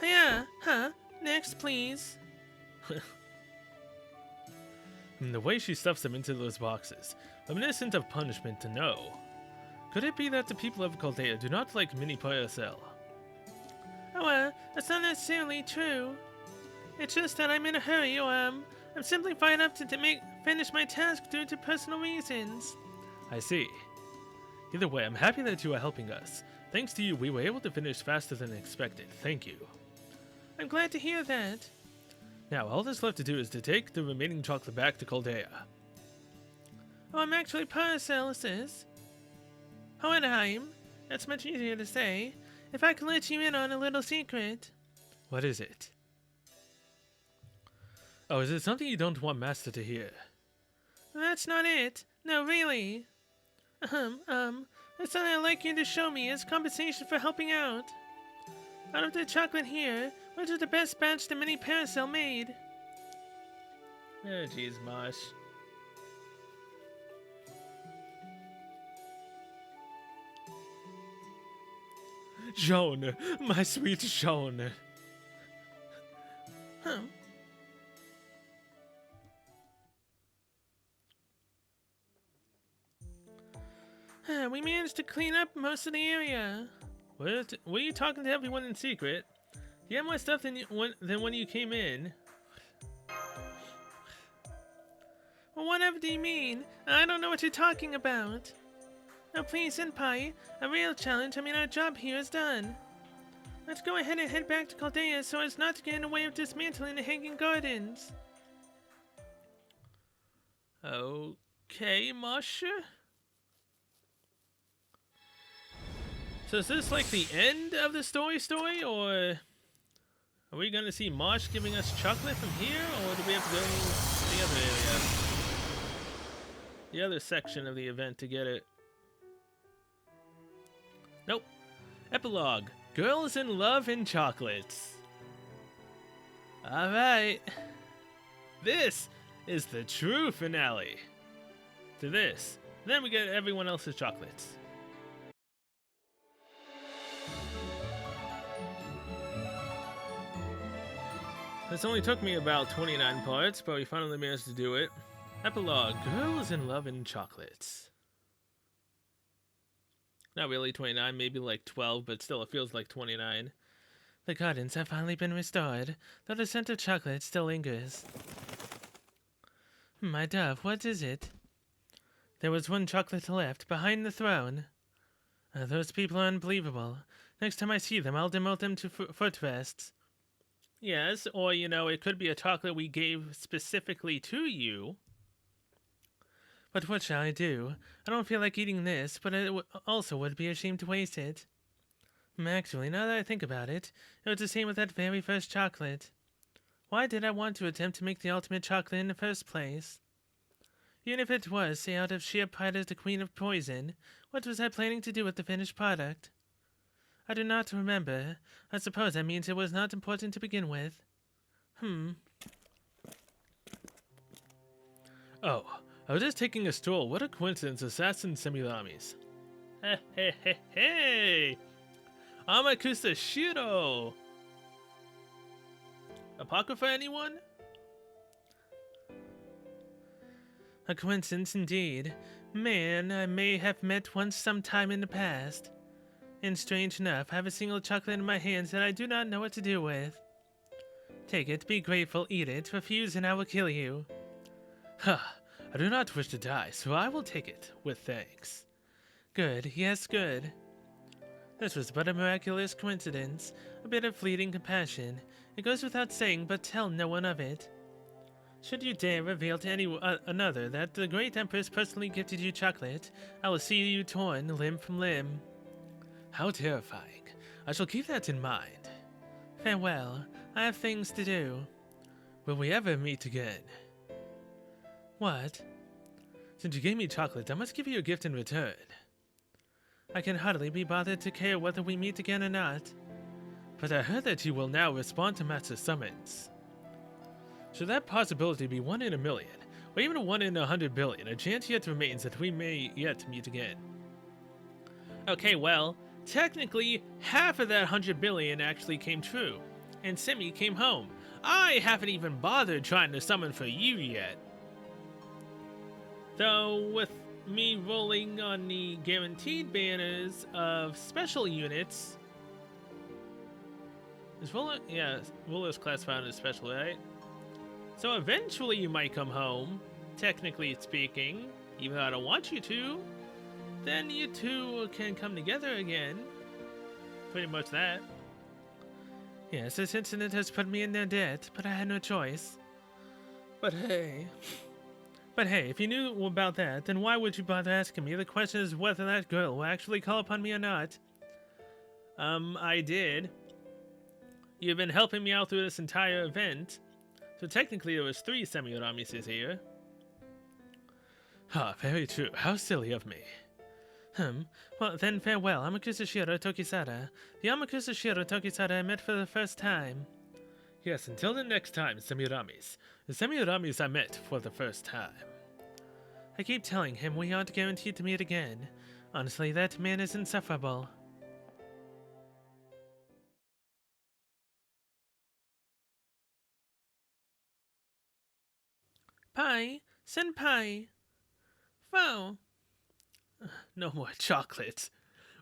Yeah, huh? Next, please. The way she stuffs them into those boxes, reminiscent of punishment to know. Could it be that the people of Chaldea do not like mini Paracel? Oh, that's not necessarily true. It's just that I'm in a hurry, or I'm simply fired up to finish my task due to personal reasons. I see. Either way, I'm happy that you are helping us. Thanks to you, we were able to finish faster than expected. Thank you. I'm glad to hear that. Now, all that's left to do is to take the remaining chocolate back to Chaldea. Oh, I'm actually Paracelsus. Hohenheim. That's much easier to say. If I could let you in on a little secret. What is it? Oh, is it something you don't want Master to hear? That's not it. No, really. That's something I'd like you to show me as compensation for helping out. Out of the chocolate here, which is the best batch the mini Paracel made? Oh, jeez, Mosh. Joan, my sweet Joan. We managed to clean up most of the area. What? Were you talking to everyone in secret? You have more stuff than when you came in. Well, whatever do you mean? I don't know what you're talking about. Now please, Senpai, a real challenge. Our job here is done. Let's go ahead and head back to Chaldea so as not to get in the way of dismantling the Hanging Gardens. Okay, Masha? So is this like the end of the story, or are we gonna see Mosh giving us chocolate from here, or do we have to go to the other area? The other section of the event to get it. Nope. Epilogue. Girls in Love and Chocolates. Alright. This is the true finale. To this. Then we get everyone else's chocolates. This only took me about 29 parts, but we finally managed to do it. Epilogue. Girls in Love and Chocolates. Not really 29, maybe like 12, but still it feels like 29. The gardens have finally been restored, though the scent of chocolate still lingers. My dove, what is it? There was one chocolate left, behind the throne. Those people are unbelievable. Next time I see them, I'll demote them to foot vests. Yes, or, it could be a chocolate we gave specifically to you. But what shall I do? I don't feel like eating this, but I also would be ashamed to waste it. Actually, now that I think about it, it was the same with that very first chocolate. Why did I want to attempt to make the ultimate chocolate in the first place? Even if it was, say, out of sheer pride as the queen of poison, what was I planning to do with the finished product? I do not remember. I suppose that means it was not important to begin with. Oh, I was just taking a stroll. What a coincidence, Assassin Semiramis. Hey! Amakusa Shiro! Apocrypha, anyone? A coincidence indeed. Man, I may have met once sometime in the past. And strange enough, I have a single chocolate in my hands that I do not know what to do with. Take it, be grateful, eat it, refuse and I will kill you. Huh, I do not wish to die, so I will take it, with thanks. Good, yes, good. This was but a miraculous coincidence, a bit of fleeting compassion. It goes without saying, but tell no one of it. Should you dare reveal to another that the great Empress personally gifted you chocolate, I will see you torn limb from limb. How terrifying. I shall keep that in mind. Farewell. I have things to do. Will we ever meet again? What? Since you gave me chocolate, I must give you a gift in return. I can hardly be bothered to care whether we meet again or not. But I heard that you will now respond to Master summons. Should that possibility be 1 in a million, or even a 1 in 100 billion, a chance yet remains that we may yet meet again. Okay, well, technically, half of that 100 billion actually came true, and Semi came home. I haven't even bothered trying to summon for you yet. Though, with me rolling on the guaranteed banners of special units... Is Ruler... Yeah, Ruler's classified as special, right? So eventually you might come home, technically speaking, even though I don't want you to. Then you two can come together again. Pretty much that. Yes, this incident has put me in their debt, but I had no choice. But hey, if you knew about that, then why would you bother asking me? The question is whether that girl will actually call upon me or not. I did. You've been helping me out through this entire event. So technically there was 3 Semiramis here. Ah, very true. How silly of me. Well, then farewell, Amakusa Shiro Tokisada. The Amakusa Shiro Tokisada I met for the first time. Yes, until the next time, Semiramis. The Semiramis I met for the first time. I keep telling him we aren't guaranteed to meet again. Honestly, that man is insufferable. Pie, senpai. Foe. No more chocolates.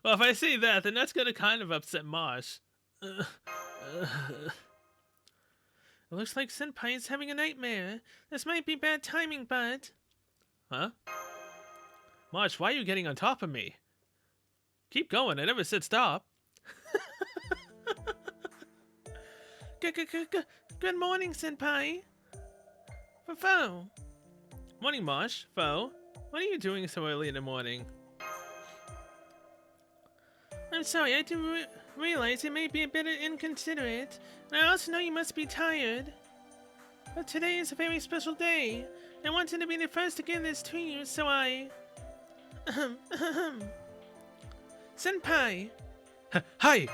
Well, if I say that, then that's gonna kind of upset Marsh. It looks like senpai is having a nightmare. This might be bad timing, but... Huh? Marsh, why are you getting on top of me? Keep going, I never said stop. Good morning, senpai. Foe. Morning, Marsh. Foe. What are you doing so early in the morning? I'm sorry, I didn't realize it may be a bit inconsiderate, and I also know you must be tired. But today is a very special day. I wanted to be the first to give this to you, so I... Senpai! Hi!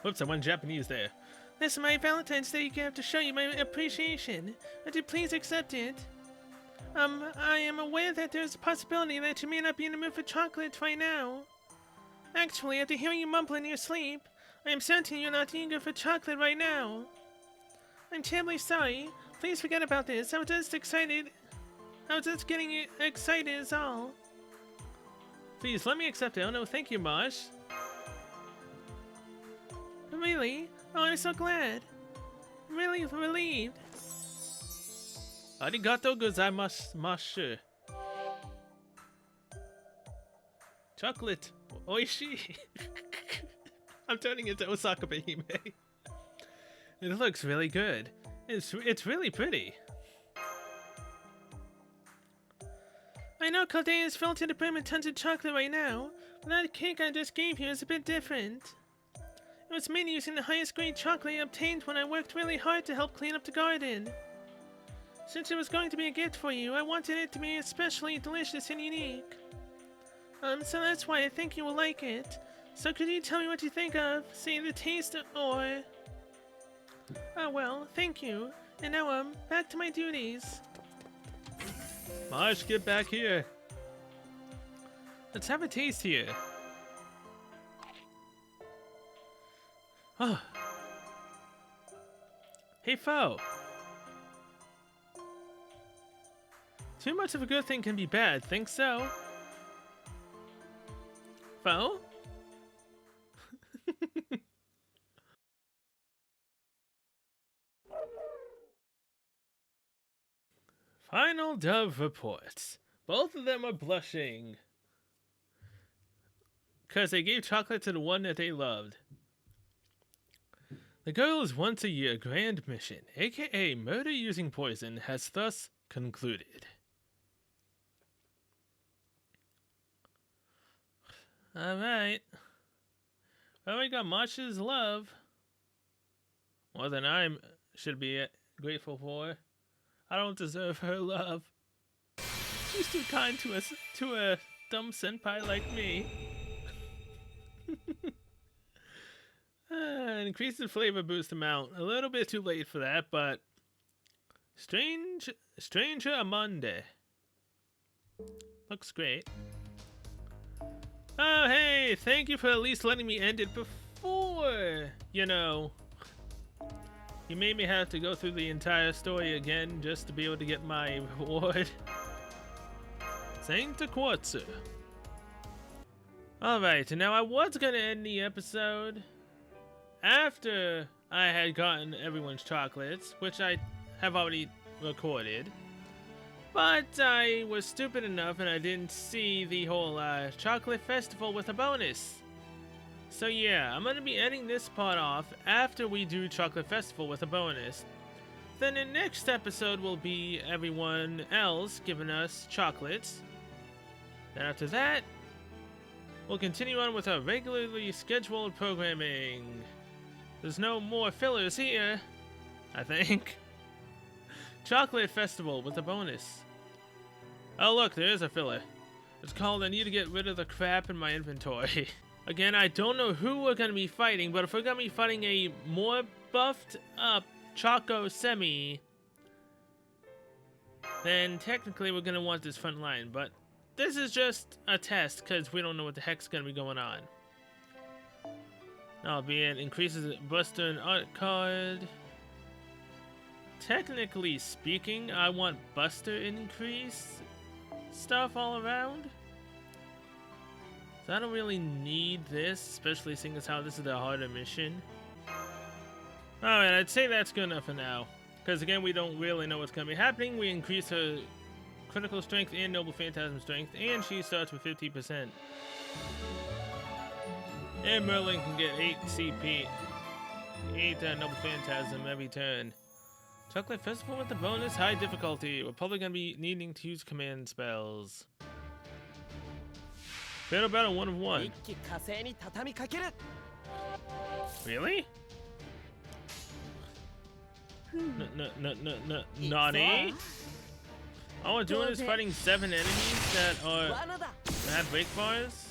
Whoops, I went Japanese there. This is my Valentine's Day gift to show you my appreciation. Would you please accept it? I am aware that there's a possibility that you may not be in the mood for chocolate right now. Actually, after hearing you mumble in your sleep, I am certain you're not eager for chocolate right now. I'm terribly sorry. Please forget about this. I was just getting excited is all. Please, let me accept it. Oh no, thank you, Marsh. Really? Oh, I'm so glad. I'm really relieved. Arigato gozaimasu. Chocolate Oishi. I'm turning into Osaka Behime. It looks really good. It's really pretty. I know Caldeia is filled to the brim with tons of chocolate right now, but that cake I just gave you is a bit different. It was made using the highest grade chocolate I obtained when I worked really hard to help clean up the garden. Since it was going to be a gift for you, I wanted it to be especially delicious and unique. So that's why I think you will like it. So could you tell me what you think of, say the taste, or... Oh well, thank you. And now, back to my duties. Marsh, get back here. Let's have a taste here. Oh. Hey, Fo. Too much of a good thing can be bad, think so? Fo? Final Dove reports. Both of them are blushing. Because they gave chocolate to the one that they loved. The girl's once a year grand mission, aka murder using poison, has thus concluded. Alright. Well, we got Masha's love. More than I should be grateful for. I don't deserve her love. She's too kind to a dumb senpai like me. Increase the flavor boost amount. A little bit too late for that, but Stranger Amande. Looks great. Oh hey, thank you for at least letting me end it before, you know. You made me have to go through the entire story again just to be able to get my reward. Saint Quartzu. Alright, now I was gonna end the episode after I had gotten everyone's chocolates, which I have already recorded. But I was stupid enough and I didn't see the whole chocolate festival with a bonus. So yeah, I'm gonna be ending this part off after we do Chocolate Festival with a bonus. Then the next episode will be everyone else giving us chocolates. Then after that, we'll continue on with our regularly scheduled programming. There's no more fillers here, I think. Chocolate Festival with a bonus. Oh look, there is a filler. It's called I need to get rid of the crap in my inventory. Again, I don't know who we're going to be fighting, but if we're going to be fighting a more buffed up Choco Semi, then technically we're going to want this front line. But this is just a test because we don't know what the heck's going to be going on. Albeit increases Buster and Art card. Technically speaking, I want Buster increase stuff all around. So I don't really need this, especially seeing as how this is the harder mission. Alright, I'd say that's good enough for now. Because again, we don't really know what's going to be happening. We increase her critical strength and noble phantasm strength, and she starts with 50%. And Merlin can get 8 CP, 8 noble phantasm every turn. Chocolate Festival with the bonus, high difficulty. We're probably going to be needing to use command spells. Battle 1 of 1. Really? Naughty? All we're doing is fighting 7 enemies that have break bars?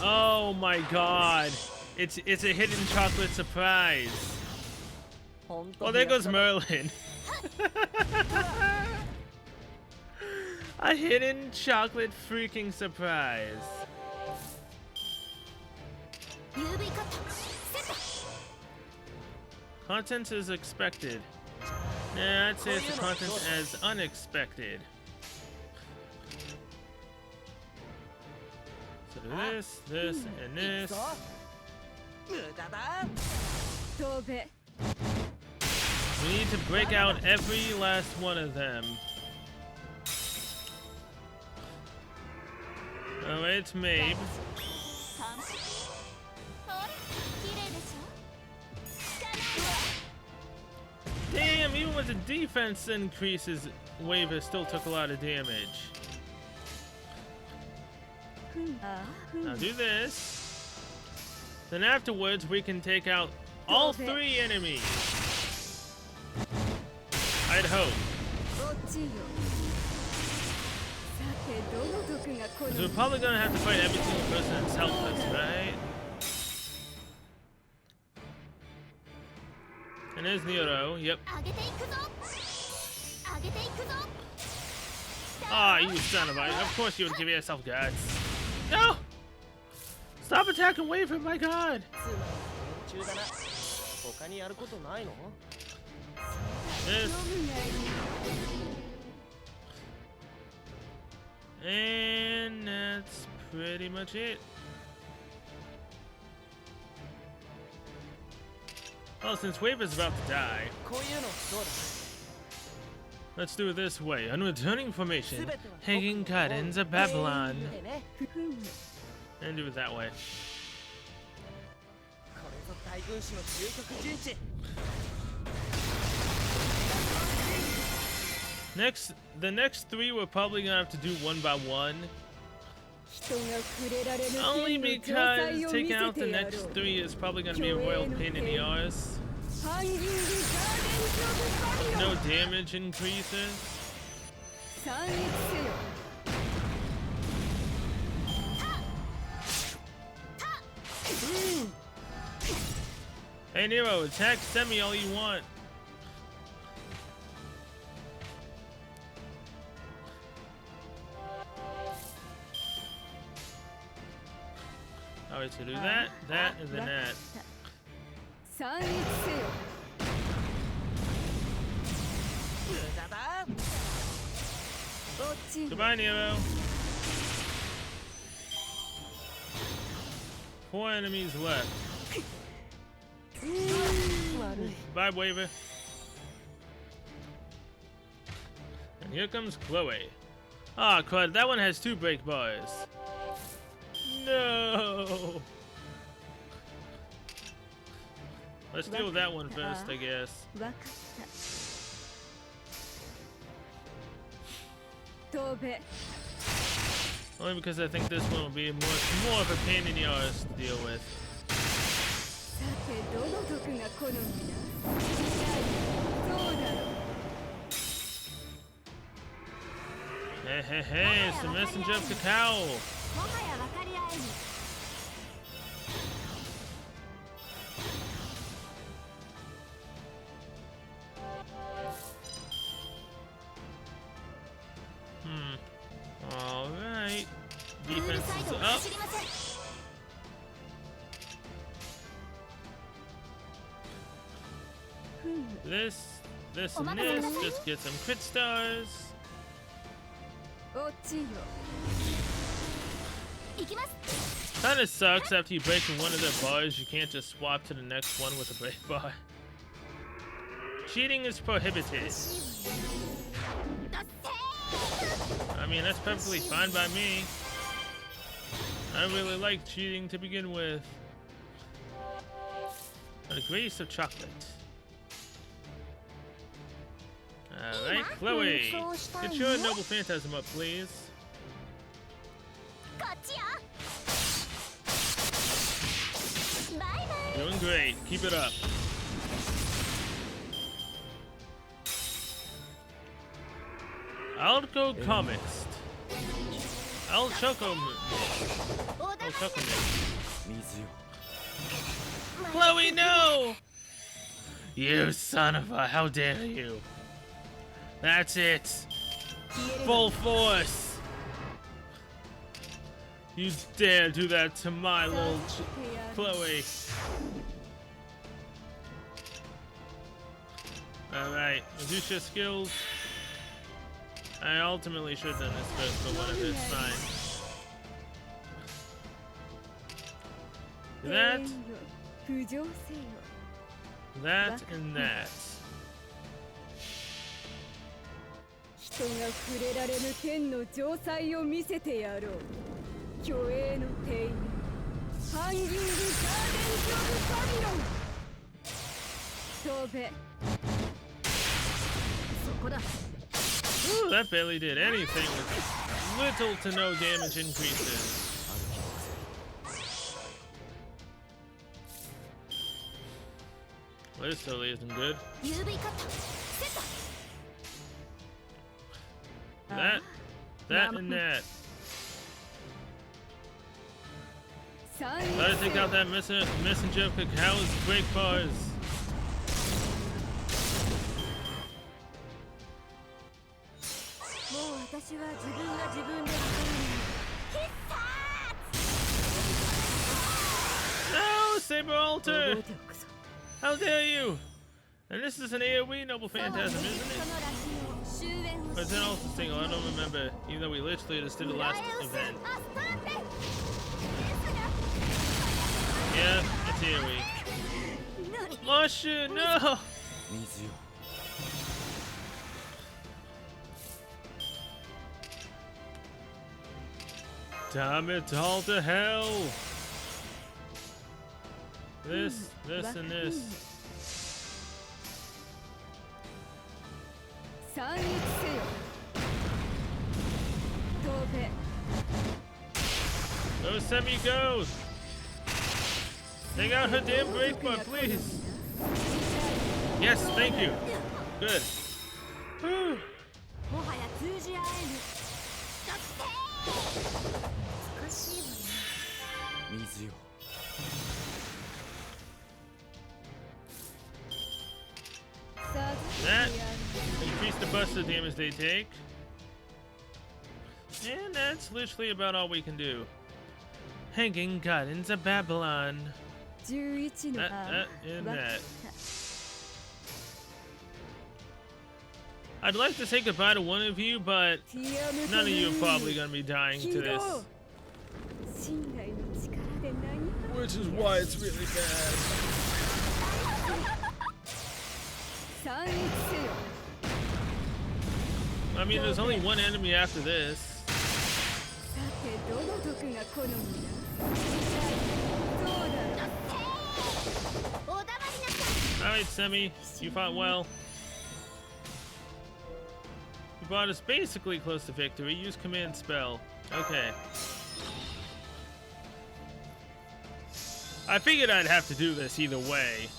Oh my god. It's a hidden chocolate surprise. Oh, there goes Merlin. A hidden chocolate freaking surprise. Contents as expected. Nah, I'd say it's the contents as unexpected. So do this, and this. We need to break out every last one of them. Oh, it's Mabe. Damn, even with the defense increases, Waver still took a lot of damage. Now do this. Then afterwards, we can take out all 3 enemies. I'd hope. 'Cause we're probably gonna have to fight every single person that's helpless, right? And there's Nero, yep. Ah, you son of a... Of course you would give yourself guts. No! Stop attacking Waver, my god! This. And that's pretty much it. Well, since Waver's about to die, let's do it this way. On returning formation, Hanging Gardens of Babylon. And do it that way. The next 3 we're probably gonna have to do one by one. Only because taking out the next 3 is probably gonna be a royal pain in the arse. No damage increases. Hey Nero, attack Semi all you want. Alright, so do that, and then that. Goodbye, Nero. 4 enemies left. Bye, Waver. And here comes Chloe. Ah, crud, that one has 2 break bars. No! Let's deal with that one first, I guess. Only because I think this one will be more of a pain in the arse to deal with. Hey, hey, hey, it's the messenger of Cacao. Alright. Defense is up. This, and this. Just get some crit stars. Kinda sucks after you break one of their bars, you can't just swap to the next one with a break bar. Cheating is prohibited. I mean, that's perfectly fine by me. I don't really like cheating to begin with. By the grace of chocolate. Alright, Chloe. Get your noble phantasm up, please. Doing great. Keep it up. Alco Comist. El Choco. El Choco. Chloe, no! You son of a, how dare you? That's it. Full force. You dare do that to my little Chloe. Alright, reduce your skills. I ultimately should have done this first, but whatever, it's fine. That, and that. 人が触れられぬ天の城塞を見せてやろう。虚栄の帝員ハンギング・ガーデンズ・オブ・バビロン。飛べ。そこだ。 Ooh, that barely did anything with little to no damage increases. Well, this totally isn't good. That, and that. Gotta take out that messenger of Cacao's break bars. No, Saber Alter! How dare you! And this is an AoE Noble Phantasm, isn't it? But it's an also single, I don't remember, even though we literally just did the last event. Yeah, it's AoE. Masha, no! Damn it all to hell! This, and this. Go, Semi, go! Take out her damn break bar, please! Yes, thank you! Good. Whew. That increase the buster damage they take. And that's literally about all we can do. Hanging Gardens of Babylon. That. I'd like to say goodbye to one of you, but none of you are probably going to be dying to this. Which is why it's really bad. I mean, there's only one enemy after this. Alright, Semi, you fought well. You brought us basically close to victory. Use command spell. Okay. I figured I'd have to do this either way.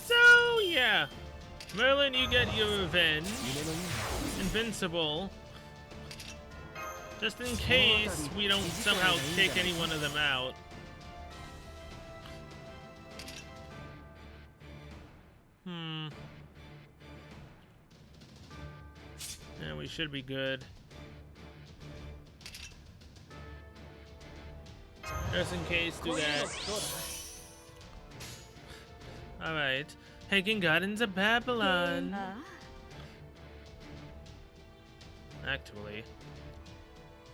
So, yeah. Merlin, you get your revenge. Invincible. Just in case we don't somehow take any one of them out. Yeah, we should be good. Just in case, do that. Alright. Hanging Gardens of Babylon. Actually.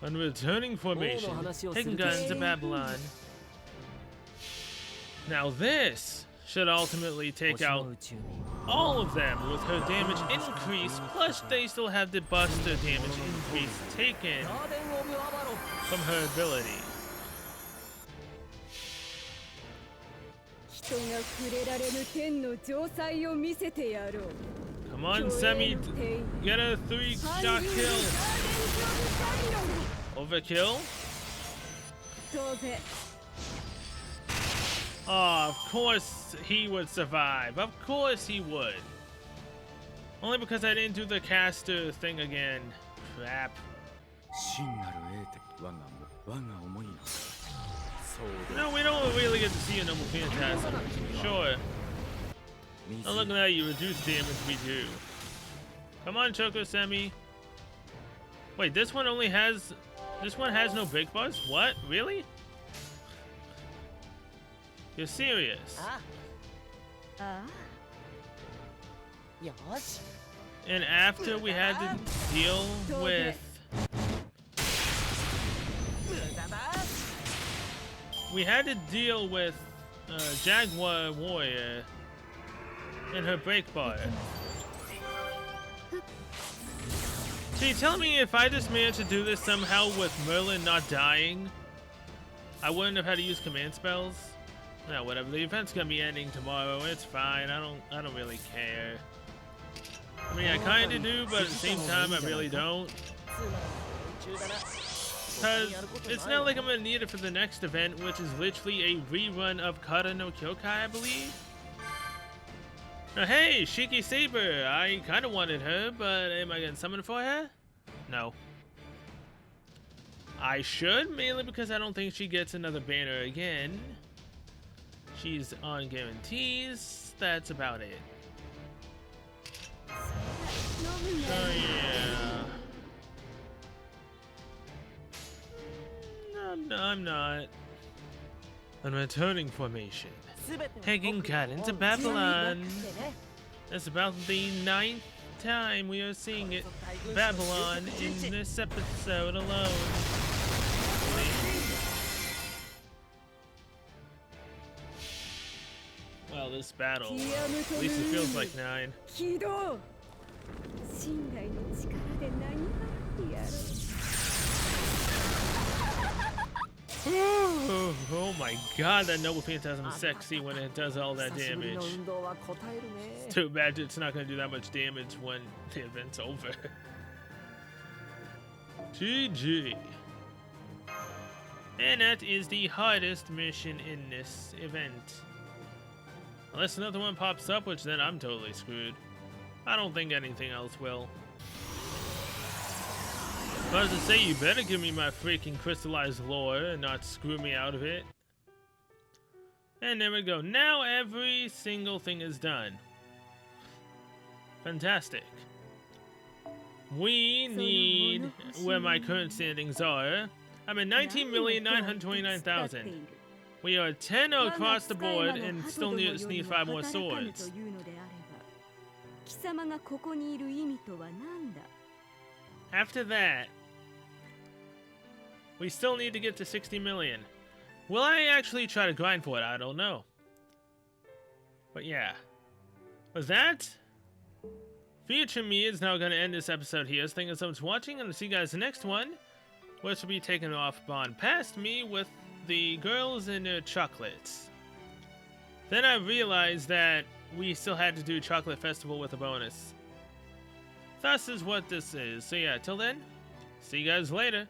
On returning formation, Hanging Gardens of Babylon. Now this should ultimately take out all of them with her damage increase, plus they still have the buster damage increase taken from her ability. Come on, Semi, get a 3-shot kill. Overkill? Oh, of course he would survive. Of course he would. Only because I didn't do the caster thing again. Crap. No, we don't really get to see a Noble Phantasm. Sure. Now looking at you, reduced damage we do. Come on, Choco Semi. Wait, this one has no big buzz? What? Really? You're serious? And after we had to deal with... We had to deal with Jaguar Warrior and her break bar. So you telling me if I just managed to do this somehow with Merlin not dying, I wouldn't have had to use command spells? No, whatever. The event's gonna be ending tomorrow. It's fine. I don't really care. I mean, I kind of do, but at the same time, I really don't. Because it's not like I'm gonna need it for the next event, which is literally a rerun of Kara no Kyokai, I believe. Now, hey, Shiki Saber! I kind of wanted her, but am I gonna summon for her? No. I should, mainly because I don't think she gets another banner again. She's on guarantees. That's about it. So yeah. No, I'm not. On returning formation. Hanging cat into Babylon. That's about the 9th time we are seeing it. Babylon in this episode alone. Well, this battle, at least it feels like 9. Oh my god, that Noble Phantasm's sexy when it does all that damage. It's too bad it's not going to do that much damage when the event's over. GG. And that is the hardest mission in this event. Unless another one pops up, which then I'm totally screwed. I don't think anything else will. But as I say, you better give me my freaking crystallized lore and not screw me out of it. And there we go. Now every single thing is done. Fantastic. We need where my current standings are. I'm at 19,929,000. We are 10 across the board and still need 5 more swords. After that, we still need to get to 60 million. Will I actually try to grind for it? I don't know. But yeah. With that, future me is now going to end this episode here. So thank you so much for watching, and I'll see you guys in the next one, which will be taken off on past me with the girls and their chocolates. Then I realized that we still had to do Chocolate Festival with a bonus. Thus is what this is. So yeah, till then, see you guys later.